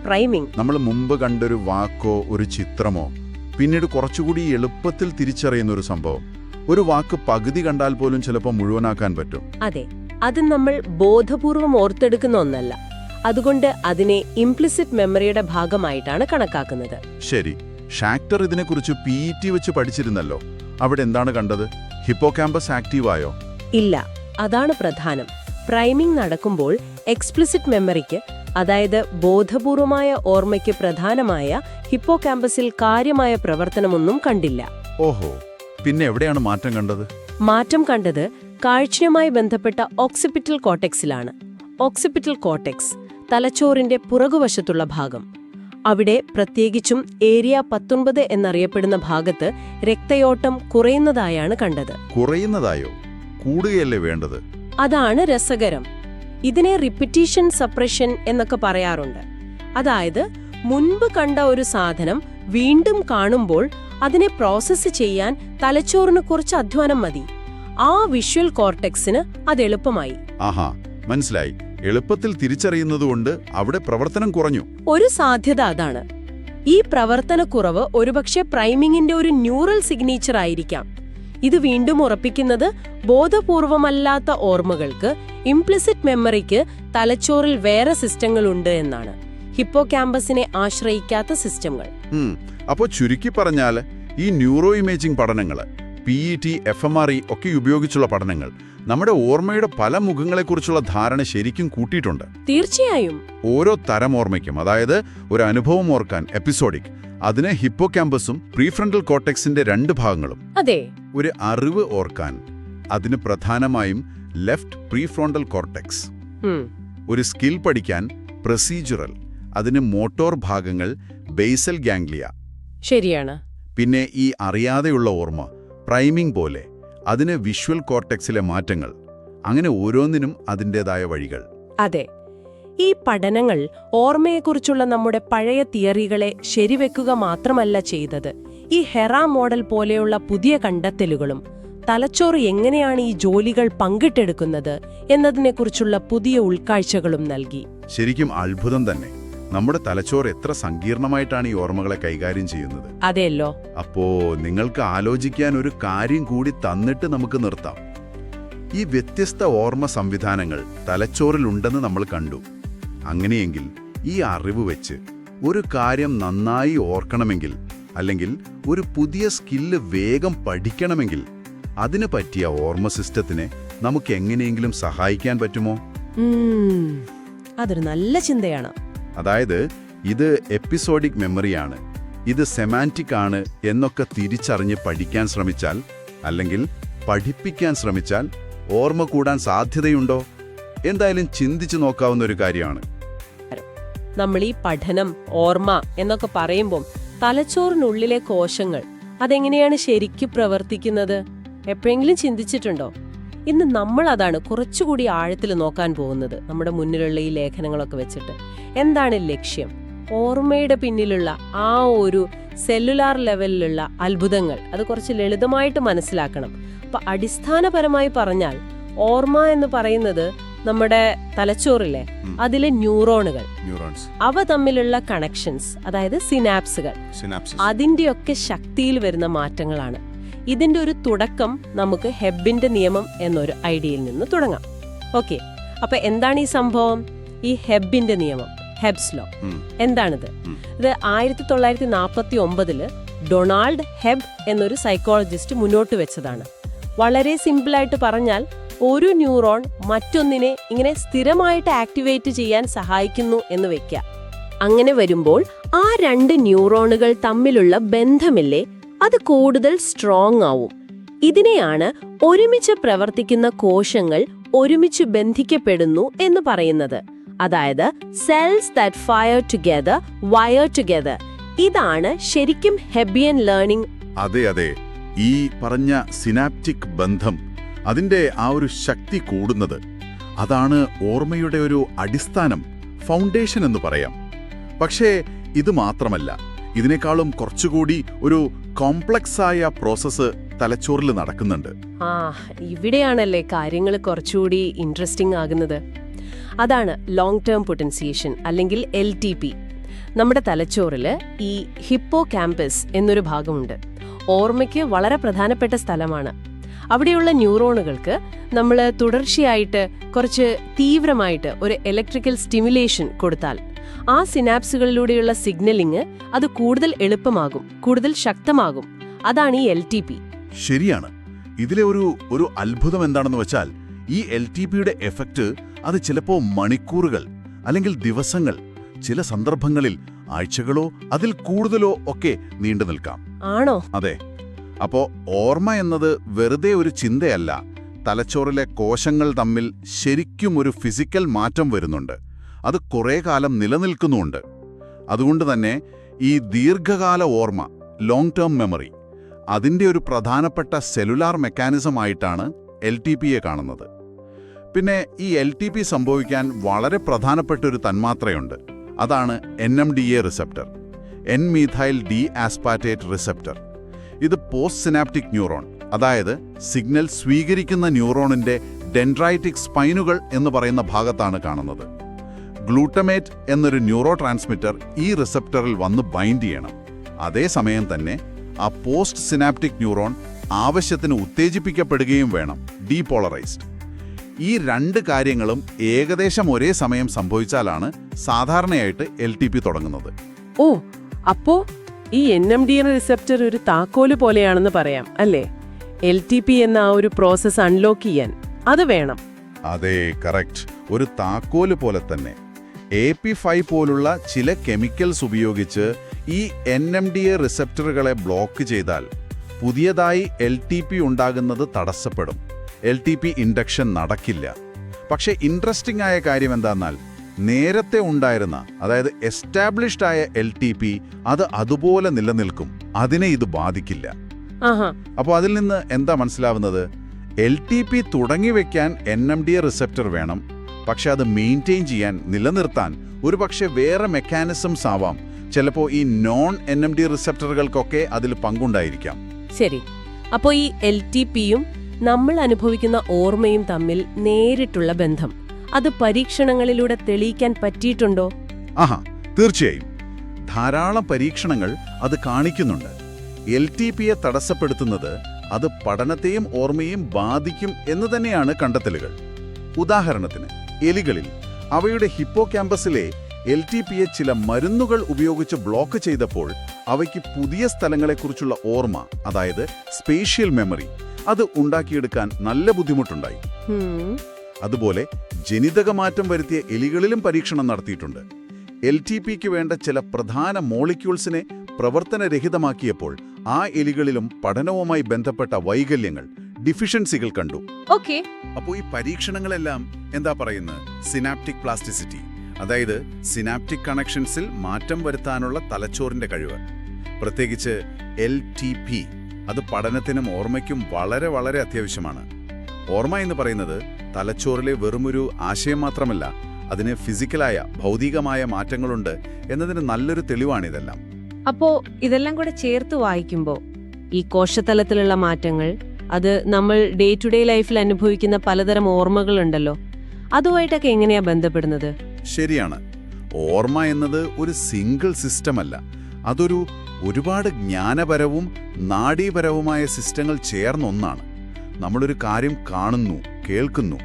പ്രൈമിംഗ്. നമ്മൾ മുമ്പ് കണ്ടൊരു വാക്കോ ഒരു ചിത്രമോ പിന്നീട് കുറച്ചുകൂടി എളുപ്പത്തിൽ തിരിച്ചറിയുന്ന ഒരു സംഭവം. ഒരു വാക്ക് പകുതി കണ്ടാൽ പോലും ചിലപ്പോൾ മുഴുവനാക്കാൻ പറ്റും. അതെ, അത് നമ്മൾ ബോധപൂർവം ഓർത്തെടുക്കുന്ന ഒന്നല്ല. അതുകൊണ്ട് അതിനെ ഇംപ്ലിസിറ്റ് മെമ്മറിയുടെ ഭാഗമായിട്ടാണ് കണക്കാക്കുന്നത്. ശരി, ഷാക്ടർ ഇതിനെക്കുറിച്ച് PET വെച്ച് പഠിച്ചിരുന്നല്ലോ. അവിടെ എന്താണ് കണ്ടത്? ഹിപ്പോകാമ്പസ് ആക്റ്റീവായോ? ഇല്ല, അതാണ് പ്രധാനം. പ്രൈമിംഗ് നടക്കുമ്പോൾ എക്സ്പ്ലിസിറ്റ് മെമ്മറിക്ക്, അതായത് ബോധപൂർവമായ ഓർമ്മയ്ക്ക് പ്രധാനമായ ഹിപ്പോകാമ്പസിൽ കാര്യമായ പ്രവർത്തനമൊന്നും കണ്ടില്ല. ഓഹോ, പിന്നെ എവിടെയാണ് മാറ്റം കണ്ടത്? മാറ്റം കണ്ടത് കാഴ്ചയുമായി ബന്ധപ്പെട്ട ഓക്സിപിറ്റൽ കോർട്ടെക്സിലാണ്. ഓക്സിപിറ്റൽ കോർട്ടെക്സ് തലച്ചോറിന്റെ പുറകുവശത്തുള്ള ഭാഗം. അവിടെ, പ്രത്യേകിച്ചും ഏരിയ 19 എന്നറിയപ്പെടുന്ന ഭാഗത്ത് രക്തയോട്ടം കുറയുന്നതായാണ് കണ്ടത്. കുറയുന്നതായോ? കൂടുകയല്ലേ വേണ്ടത്? അതാണ് രസകരം. ഇതിനെ റിപ്പിറ്റീഷൻ സപ്രഷൻ എന്നൊക്കെ പറയാറുണ്ട്. അതായത്, മുൻപ് കണ്ട ഒരു സാധനം വീണ്ടും കാണുമ്പോൾ അതിനെ പ്രോസസ്സ് ചെയ്യാൻ തലച്ചോറിന് കുറച്ച് അധ്വാനം മതി. ആ വിഷ്വൽ കോർട്ടെക്സിന് അത് എളുപ്പമായി. ആഹാ, മനസ്സിലായി. എളുപ്പത്തിൽ തിരിച്ചറിയുന്നതുകൊണ്ട് അവിടെ പ്രവർത്തനം കുറഞ്ഞു. ഒരു സാധ്യത അതാണ്. ഈ പ്രവർത്തനക്കുറവ് ഒരുപക്ഷെ പ്രൈമിങ്ങിന്റെ ഒരു ന്യൂറൽ സിഗ്നേച്ചർ ആയിരിക്കാം. ഇത് വീണ്ടും ഉറപ്പിക്കുന്നത് ബോധപൂർവമല്ലാത്ത ഓർമ്മകൾക്ക്, ഇംപ്ലിസിറ്റ് മെമ്മറിക്ക് തലച്ചോറിൽ വേറെ സിസ്റ്റങ്ങളുണ്ട് എന്നാണ്. ഹിപ്പോകാമ്പസിനെ ആശ്രയിക്കാത്ത സിസ്റ്റങ്ങൾ. അപ്പോൾ ചുരുക്കി പറഞ്ഞാൽ, ഈ ന്യൂറോ ഇമേജിംഗ് പഠനങ്ങൾ, PET, fMRI ഒക്കെ ഉപയോഗിച്ചുള്ള പഠനങ്ങൾ നമ്മുടെ ഓർമ്മയുടെ പല മുഖങ്ങളെക്കുറിച്ചുള്ള ധാരണ ശരിക്കും കൂട്ടിയിട്ടുണ്ട്. തീർച്ചയായും. ഓരോ തരം ഓർമ്മയ്ക്കും, അതായത് ഒരു അനുഭവം ഓർക്കാൻ എപ്പിസോഡിക്, അതിന് ഹിപ്പോകാമ്പസും പ്രീഫ്രണ്ടൽ കോർട്ടെക്സിന്റെ 2 ഭാഗങ്ങളും. അതെ. ഒരു അറിവ് ഓർക്കാൻ അതിന് പ്രധാനമായും ലെഫ്റ്റ് പ്രീഫ്രോണ്ടൽ കോർട്ടെക്സ്. ഒരു സ്കിൽ പഠിക്കാൻ പ്രൊസീജറൽ, അതിന് മോട്ടോർ ഭാഗങ്ങൾ ബേസൽ ഗാംഗ്ലിയ. ശരിയാണ്. പിന്നെ ഈ അറിയാതെയുള്ള ഓർമ്മ, പ്രൈമിംഗ് പോലെ, അതിന് വിഷ്വൽ കോർട്ടെക്സിലെ മാറ്റങ്ങൾ. അങ്ങനെ ഓരോന്നിനും അതിൻ്റെതായ വഴികൾ. അതെ. ഈ പഠനങ്ങൾ ഓർമ്മയെക്കുറിച്ചുള്ള നമ്മുടെ പഴയ തിയറികളെ ശരിവെക്കുക മാത്രമല്ല ചെയ്തത്, ഈ ഹെറ മോഡൽ പോലെയുള്ള പുതിയ കണ്ടെത്തലുകളും തലച്ചോറ് എങ്ങനെയാണ് ഈ ജോലികൾ പങ്കിട്ടെടുക്കുന്നത് എന്നതിനെക്കുറിച്ചുള്ള പുതിയ ഉൾക്കാഴ്ചകളും നൽകി. ശരിക്കും അത്ഭുതം തന്നെ. നമ്മുടെ തലച്ചോറ് എത്ര സങ്കീർണമായിട്ടാണ് ഈ ഓർമ്മകളെ കൈകാര്യം ചെയ്യുന്നത്. അതെയല്ലോ. അപ്പോ നിങ്ങൾക്ക് ആലോചിക്കാൻ ഒരു കാര്യം കൂടി തന്നിട്ട് നമുക്ക് നിർത്താം. ഈ വ്യത്യസ്ത ഓർമ്മ സംവിധാനങ്ങൾ തലച്ചോറിലുണ്ടെന്ന് നമ്മൾ കണ്ടു. അങ്ങനെയെങ്കിൽ ഈ അറിവ് വെച്ച് ഒരു കാര്യം നന്നായി ഓർക്കണമെങ്കിൽ, അല്ലെങ്കിൽ ഒരു പുതിയ സ്കില്ല് വേഗം പഠിക്കണമെങ്കിൽ, അതിന് പറ്റിയ ഓർമ്മ സിസ്റ്റത്തിനെ നമുക്ക് എങ്ങനെയെങ്കിലും സഹായിക്കാൻ പറ്റുമോ? അതൊരു നല്ല ചിന്തയാണ്. അതായത്, ഇത് എപ്പിസോഡിക് മെമ്മറിയാണ്, ഇത് സെമാൻറ്റിക് ആണ് എന്നൊക്കെ തിരിച്ചറിഞ്ഞ് പഠിക്കാൻ ശ്രമിച്ചാൽ, അല്ലെങ്കിൽ പഠിപ്പിക്കാൻ ശ്രമിച്ചാൽ ഓർമ്മ കൂടാൻ സാധ്യതയുണ്ടോ? എന്തായാലും ചിന്തിച്ചു നോക്കാവുന്ന ഒരു കാര്യമാണ്. നമ്മൾ ഈ പഠനം, ഓർമ്മ എന്നൊക്കെ പറയുമ്പോൾ തലച്ചോറിനുള്ളിലെ കോശങ്ങൾ അതെങ്ങനെയാണ് ശരിക്കും പ്രവർത്തിക്കുന്നത് എപ്പോഴെങ്കിലും ചിന്തിച്ചിട്ടുണ്ടോ? ഇന്ന് നമ്മൾ അതാണ് കുറച്ചുകൂടി ആഴത്തിൽ നോക്കാൻ പോകുന്നത്, നമ്മുടെ മുന്നിലുള്ള ഈ ലേഖനങ്ങളൊക്കെ വെച്ചിട്ട്. എന്താണ് ലക്ഷ്യം? ഓർമ്മയുടെ പിന്നിലുള്ള ആ ഒരു സെല്ലുലാർ ലെവലിലുള്ള അത്ഭുതങ്ങൾ അത് കുറച്ച് ലളിതമായിട്ട് മനസ്സിലാക്കണം. അപ്പൊ അടിസ്ഥാനപരമായി പറഞ്ഞാൽ, ഓർമ്മ എന്ന് പറയുന്നത് നമ്മുടെ തലച്ചോറിലെ അതിലെ ന്യൂറോണുകൾ, അവ തമ്മിലുള്ള കണക്ഷൻസ്, അതായത് സിനാപ്സുകൾ, അതിന്റെയൊക്കെ ശക്തിയിൽ വരുന്ന മാറ്റങ്ങളാണ്. ഇതിന്റെ ഒരു തുടക്കം നമുക്ക് ഹെബിന്റെ നിയമം എന്നൊരു ഐഡിയയിൽ നിന്ന് തുടങ്ങാം. ഓക്കെ, അപ്പൊ എന്താണ് ഈ സംഭവം? ഈ ഹെബിന്റെ നിയമം, ഹെബ്സ് ലോ, എന്താണിത്? ഇത് 1949 ഡൊണാൾഡ് ഹെബ് എന്നൊരു സൈക്കോളജിസ്റ്റ് മുന്നോട്ട് വെച്ചതാണ്. വളരെ സിമ്പിളായിട്ട് പറഞ്ഞാൽ, ഒരു ന്യൂറോൺ മറ്റൊന്നിനെ ഇങ്ങനെ സ്ഥിരമായിട്ട് ആക്ടിവേറ്റ് ചെയ്യാൻ സഹായിക്കുന്നു എന്ന് വെക്കുക. അങ്ങനെ വരുമ്പോൾ ആ 2 ന്യൂറോണുകൾ തമ്മിലുള്ള ബന്ധമില്ലേ, അത് കൂടുതൽ സ്ട്രോങ് ആവും. ഇതിനെയാണ് ഒരുമിച്ച് പ്രവർത്തിക്കുന്ന കോശങ്ങൾ ഒരുമിച്ച് ബന്ധിക്കപ്പെടുന്നു എന്ന് പറയുന്നത്. അതായത് cells that fire together wire together. ഇതാണ് ശരിക്കും ഹെബിയൻ ലേണിംഗ്. അതെ അതെ, ഈ പറഞ്ഞ സിനാപ്റ്റിക് ബന്ധം, അതിന്റെ ആ ഒരു ശക്തി കൂടുന്നത്, അതാണ് ഓർമ്മയുടെ ഒരു അടിസ്ഥാനം, ഫൗണ്ടേഷൻ എന്ന് പറയാം. പക്ഷേ ഇത് മാത്രമല്ല, ഇതിനേക്കാളും കുറച്ചുകൂടി ഒരു കോംപ്ലക്സ് ആയ പ്രോസസ്സ് തലച്ചോറിൽ നടക്കുന്നുണ്ട്. ഇവിടെയാണല്ലേ കാര്യങ്ങൾ കുറച്ചുകൂടി ഇൻട്രസ്റ്റിംഗ് ആകുന്നത്. അതാണ് ലോങ് ടേം പൊട്ടൻസിയേഷൻ, അല്ലെങ്കിൽ LTP. നമ്മുടെ തലച്ചോറിൽ ഈ ഹിപ്പോകാമ്പസ് എന്നൊരു ഭാഗമുണ്ട്. ഓർമ്മയ്ക്ക് വളരെ പ്രധാനപ്പെട്ട സ്ഥലമാണ്. അവിടെയുള്ള ന്യൂറോണുകൾക്ക് നമ്മൾ തുടർച്ചയായിട്ട് കുറച്ച് തീവ്രമായിട്ട് ഒരു ഇലക്ട്രിക്കൽ സ്റ്റിമുലേഷൻ കൊടുത്താൽ ആ സിനാപ്സുകളിലൂടെയുള്ള സിഗ്നലിംഗ് അത് കൂടുതൽ എളുപ്പമാകും, കൂടുതൽ ശക്തമാകും. അതാണ് ഈ LTP. ശരിയാണ്. ഇതിലെ ഒരു അത്ഭുതം എന്താണെന്ന് വെച്ചാൽ ഈ LTPയുടെ എഫക്റ്റ് അത് ചിലപ്പോൾ മണിക്കൂറുകൾ അല്ലെങ്കിൽ ദിവസങ്ങൾ, ചില സന്ദർഭങ്ങളിൽ ആഴ്ചകളോ അതിൽ കൂടുതലോ ഒക്കെ നീണ്ടു നിൽക്കാം. ആണോ? അതെ. അപ്പോ ഓർമ്മ എന്നത് വെറുതെ ഒരു ചിന്തയല്ല. തലച്ചോറിലെ കോശങ്ങൾ തമ്മിൽ ശരിക്കും ഒരു ഫിസിക്കൽ മാറ്റം വരുന്നുണ്ട്. അത് കുറേ കാലം നിലനിൽക്കുന്നുമുണ്ട്. അതുകൊണ്ട് തന്നെ ഈ ദീർഘകാല ഓർമ്മ, ലോങ് ടേം മെമ്മറി, അതിൻ്റെ ഒരു പ്രധാനപ്പെട്ട സെല്ലുലാർ മെക്കാനിസമായിട്ടാണ് LTPയെ കാണുന്നത്. പിന്നെ ഈ LTP സംഭവിക്കാൻ വളരെ പ്രധാനപ്പെട്ട ഒരു തന്മാത്രയുണ്ട്. അതാണ് NMDA receptor, methyl D aspartate receptor. ഇത് പോസ്റ്റ് സിനാപ്റ്റിക് ന്യൂറോൺ, അതായത് സിഗ്നൽ സ്വീകരിക്കുന്ന ന്യൂറോണിന്റെ ഡെൻഡ്രൈറ്റിക് സ്പൈനുകൾ എന്ന് പറയുന്ന ഭാഗത്താണ് കാണുന്നത്. ഗ്ലൂട്ടമേറ്റ് എന്നൊരു ന്യൂറോ ട്രാൻസ്മിറ്റർ ഈ റിസപ്റ്ററിൽ വന്ന് ബൈൻഡ് ചെയ്യണം. അതേസമയം തന്നെ ആ പോസ്റ്റ് സിനാപ്റ്റിക് ന്യൂറോൺ ആവശ്യത്തിന് ഉത്തേജിപ്പിക്കപ്പെടുകയും വേണം, ഡീപോളറൈസ്ഡ്. ഈ രണ്ട് കാര്യങ്ങളും ഏകദേശം ഒരേ സമയം സംഭവിച്ചാലാണ് സാധാരണയായിട്ട് LTP തുടങ്ങുന്നത്. ഓ, അപ്പോ ഈ NMDA റിസപ്റ്റർ ഒരു താക്കോല് പോലെയാണെന്ന് പറയാം അല്ലേ? LTP എന്ന ആ ഒരു പ്രോസസ്സ് അൺലോക്ക് ചെയ്യാൻ അത് വേണം. അതെ, കറക്റ്റ്. ഒരു താക്കോല് പോലെ തന്നെ. AP5 പോലുള്ള ചില കെമിക്കൽസ് ഉപയോഗിച്ച് ഈ NMDA റിസപ്റ്ററുകളെ ബ്ലോക്ക് ചെയ്താൽ പുതിയതായി LTP ഉണ്ടാകുന്നത് തടസ്സപ്പെടും. LTP ഇൻഡക്ഷൻ നടക്കില്ല. പക്ഷേ ഇൻട്രസ്റ്റിംഗ് ആയ കാര്യം എന്താണെന്നാൽ നേരത്തെ ഉണ്ടായിരുന്ന, അതായത് എസ്റ്റാബ്ലിഷ്ഡ് ആയ LTP അത് അതുപോലെ നിലനിൽക്കും. അതിനെ ഇത് ബാധിക്കില്ല. അപ്പോൾ അതിൽ നിന്ന് എന്താ മനസ്സിലാവുന്നത്? LTP തുടങ്ങിവെക്കാൻ NMDA റിസപ്റ്റർ വേണം. പക്ഷെ അത് മെയിൻറ്റെയിൻ ചെയ്യാൻ, നിലനിർത്താൻ ഒരുപക്ഷെ വേറെ മെക്കാനിസംസ് ആവാം. ചിലപ്പോൾ ഈ നോൺ NMDA റിസപ്റ്ററുകൾക്കൊക്കെ അതിൽ പങ്കുണ്ടായിരിക്കാം. ശരി. അപ്പോൾ ഈ LTPയും നമ്മൾ അനുഭവിക്കുന്ന ഓർമ്മയും തമ്മിൽ നേരിട്ടുള്ള ബന്ധം അത് പരീക്ഷണങ്ങളിലൂടെ തെളിയിക്കാൻ പറ്റിയിട്ടുണ്ടോ? ആഹാ, തീർച്ചയായും. ധാരാളം പരീക്ഷണങ്ങൾ അത് കാണിക്കുന്നുണ്ട്. LTPയെ തടസ്സപ്പെടുത്തുന്നത് അത് പഠനത്തെയും ഓർമ്മയെയും ബാധിക്കും എന്ന് തന്നെയാണ് കണ്ടെത്തലുകൾ. ഉദാഹരണത്തിന് എലികളിൽ അവയുടെ ഹിപ്പോക്യാമ്പസിലെ LTPയെ ചില മരുന്നുകൾ ഉപയോഗിച്ച് ബ്ലോക്ക് ചെയ്തപ്പോൾ അവയ്ക്ക് പുതിയ സ്ഥലങ്ങളെക്കുറിച്ചുള്ള ഓർമ്മ, അതായത് സ്പേഷ്യൽ മെമ്മറി, അത് ഉണ്ടാക്കിയെടുക്കാൻ നല്ല ബുദ്ധിമുട്ടുണ്ടായി. അതുപോലെ ജനിതകമാറ്റം വരുത്തിയ എലികളിലും പരീക്ഷണം നടത്തിയിട്ടുണ്ട്. LTPക്ക് വേണ്ട ചില പ്രധാന മോളിക്യൂൾസിനെ പ്രവർത്തനരഹിതമാക്കിയപ്പോൾ ആ എലികളിലും പഠനവുമായി ബന്ധപ്പെട്ട വൈകല്യങ്ങൾ, ഡിഫിഷ്യൻസികൾ കണ്ടു. അപ്പോൾ ഈ പരീക്ഷണങ്ങളെല്ലാം എന്താ പറയുന്നത്? സിനാപ്റ്റിക് പ്ലാസ്റ്റിസിറ്റി, അതായത് സിനാപ്റ്റിക് കണക്ഷൻസിൽ മാറ്റം വരുത്താനുള്ള തലച്ചോറിന്റെ കഴിവ്. പ്രത്യേകിച്ച് LTP അത് പഠനത്തിനും ഓർമ്മയ്ക്കും വളരെ വളരെ അത്യാവശ്യമാണ്. ഓർമ്മ എന്ന് പറയുന്നത് തലച്ചോറിലെ വെറുമൊരു ആശയം മാത്രമല്ല, അതിന് ഫിസിക്കലായ, ഭൗതികമായ മാറ്റങ്ങളുണ്ട് എന്നതിന് നല്ലൊരു തെളിവാണിതെല്ലാം. അപ്പോ ഇതെല്ലാം കൂടെ ചേർത്ത് വായിക്കുമ്പോൾ ഈ കോശതലത്തിലുള്ള മാറ്റങ്ങൾ, അത് നമ്മൾ ഡേ ടു ഡേ ലൈഫിൽ അനുഭവിക്കുന്ന പലതരം ഓർമ്മകളുണ്ടല്ലോ, അതുമായിട്ടൊക്കെ എങ്ങനെയാ ബന്ധപ്പെടുന്നത്? ശരിയാണ്. ഓർമ്മ എന്നത് ഒരു സിംഗിൾ സിസ്റ്റം അല്ല. അതൊരു ഒരുപാട് ജ്ഞാനപരവും നാഡീപരവുമായ സിസ്റ്റങ്ങൾ ചേർന്നൊന്നാണ്. നമ്മളൊരു കാര്യം കാണുന്നു, കേൾക്കുന്നു,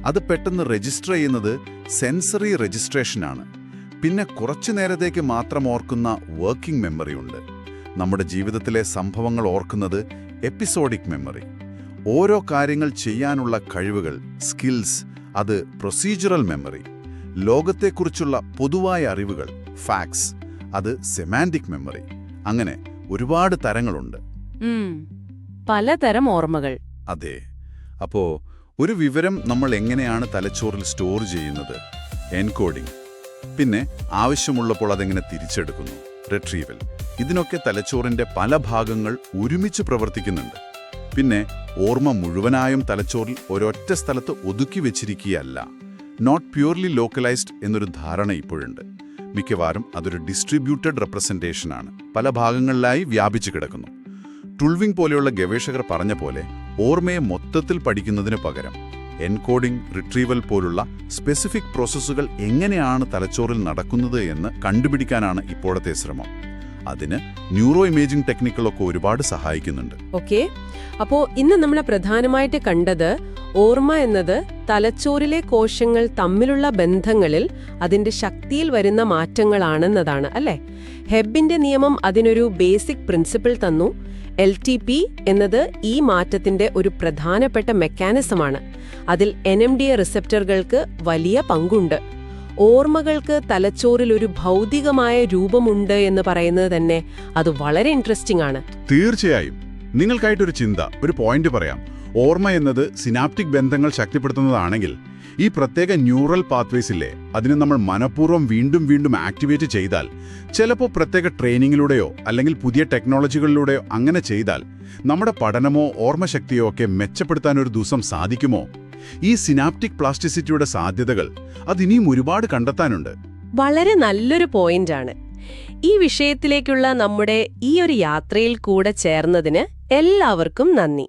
അത് പെട്ടെന്ന് രജിസ്റ്റർ ചെയ്യുന്നത് സെൻസറി രജിസ്ട്രേഷനാണ്. പിന്നെ കുറച്ചു നേരത്തേക്ക് മാത്രം ഓർക്കുന്ന വർക്കിംഗ് മെമ്മറി ഉണ്ട്. നമ്മുടെ ജീവിതത്തിലെ സംഭവങ്ങൾ ഓർക്കുന്നത് എപ്പിസോഡിക് മെമ്മറി. ഓരോ കാര്യങ്ങൾ ചെയ്യാനുള്ള കഴിവുകൾ, സ്കിൽസ്, അത് പ്രൊസീജറൽ മെമ്മറി. ലോകത്തെക്കുറിച്ചുള്ള പൊതുവായ അറിവുകൾ, ഫാക്ട്സ്, അത് സെമാൻറ്റിക് മെമ്മറി. അങ്ങനെ ഒരുപാട് തരങ്ങളുണ്ട്. പലതരം ഓർമ്മകൾ. അതെ. അപ്പോ ഒരു വിവരം നമ്മൾ എങ്ങനെയാണ് തലച്ചോറിൽ സ്റ്റോർ ചെയ്യുന്നത്? എൻകോഡിംഗ്. പിന്നെ ആവശ്യമുള്ളപ്പോൾ അതെങ്ങനെ തിരിച്ചെടുക്കുന്നു? റിട്രീവൽ. ഇതിനൊക്കെ തലച്ചോറിന്റെ പല ഭാഗങ്ങൾ ഒരുമിച്ച് പ്രവർത്തിക്കുന്നുണ്ട്. പിന്നെ ഓർമ്മ മുഴുവനായും തലച്ചോറിൽ ഒരൊറ്റ സ്ഥലത്ത് ഒതുക്കി വെച്ചിരിക്കുകയല്ല. നോട്ട് പ്യൂർലി ലോക്കലൈസ്ഡ് എന്നൊരു ധാരണ ഇപ്പോഴുണ്ട്. മിക്കവാറും അതൊരു ഡിസ്ട്രിബ്യൂട്ടഡ് റെപ്രസെന്റേഷനാണ്, പല ഭാഗങ്ങളിലായി വ്യാപിച്ചു കിടക്കുന്നു. ടുൾവിംഗ് പോലെയുള്ള ഗവേഷകർ പറഞ്ഞ പോലെ ഓർമ്മയെ മൊത്തത്തിൽ പഠിക്കുന്നതിന് പകരം എൻകോഡിംഗ്, റിട്രീവൽ പോലുള്ള സ്പെസിഫിക് പ്രോസസ്സുകൾ എങ്ങനെയാണ് തലച്ചോറിൽ നടക്കുന്നത് എന്ന് കണ്ടുപിടിക്കാനാണ് ഇപ്പോഴത്തെ ശ്രമം. അതിന് ന്യൂറോ ഇമേജിംഗ് ടെക്നിക്കുകളൊക്കെ ഒരുപാട് സഹായിക്കുന്നുണ്ട്. ഓക്കെ, അപ്പോ ഇന്ന് നമ്മൾ പ്രധാനമായിട്ട് കണ്ടത് ഓർമ്മ എന്നത് തലച്ചോറിലെ കോശങ്ങൾ തമ്മിലുള്ള ബന്ധങ്ങളിൽ അതിന്റെ ശക്തിയിൽ വരുന്ന മാറ്റങ്ങളാണെന്നതാണ് അല്ലേ? ഹെബിന്റെ നിയമം അതിനൊരു ബേസിക് പ്രിൻസിപ്പിൾ തന്നു. LTP എന്നത് ഈ മാറ്റത്തിന്റെ ഒരു പ്രധാനപ്പെട്ട മെക്കാനിസമാണ്. അതിൽ NMDA റിസപ്റ്ററുകൾക്ക് വലിയ പങ്കുണ്ട്. ഓർമ്മകൾക്ക് തലച്ചോറിൽ ഒരു ഭൗതികമായ രൂപമുണ്ട് എന്ന് പറയുന്നത് തന്നെ അത് വളരെ ഇൻട്രസ്റ്റിംഗ് ആണ്. തീർച്ചയായും. നിങ്ങൾക്കായിട്ടൊരു ചിന്ത, ഒരു പോയിന്റ് പറയാം. ഓർമ്മ എന്നത് സിനാപ്റ്റിക് ബന്ധങ്ങൾ ശക്തിപ്പെടുത്തുന്നതാണെങ്കിൽ ഈ പ്രത്യേക ന്യൂറൽ പാത്വേസില്ലേ, അതിനെ നമ്മൾ മനഃപൂർവ്വം വീണ്ടും വീണ്ടും ആക്ടിവേറ്റ് ചെയ്താൽ, ചിലപ്പോൾ പ്രത്യേക ട്രെയിനിങ്ങിലൂടെയോ അല്ലെങ്കിൽ പുതിയ ടെക്നോളജികളിലൂടെയോ അങ്ങനെ ചെയ്താൽ നമ്മുടെ പഠനമോ ഓർമ്മശക്തിയോ ഒക്കെ മെച്ചപ്പെടുത്താൻ ഒരു ദിവസം സാധിക്കുമോ? ഈ സിനാപ്റ്റിക് പ്ലാസ്റ്റിസിറ്റിയുടെ സാധ്യതകൾ അതിനിയും ഒരുപാട് കണ്ടെത്താനുണ്ട്. വളരെ നല്ലൊരു പോയിന്റാണ്. ഈ വിഷയത്തിലേക്കുള്ള നമ്മുടെ ഈ ഒരു യാത്രയിൽ കൂടെ ചേർന്നതിന് എല്ലാവർക്കും നന്ദി.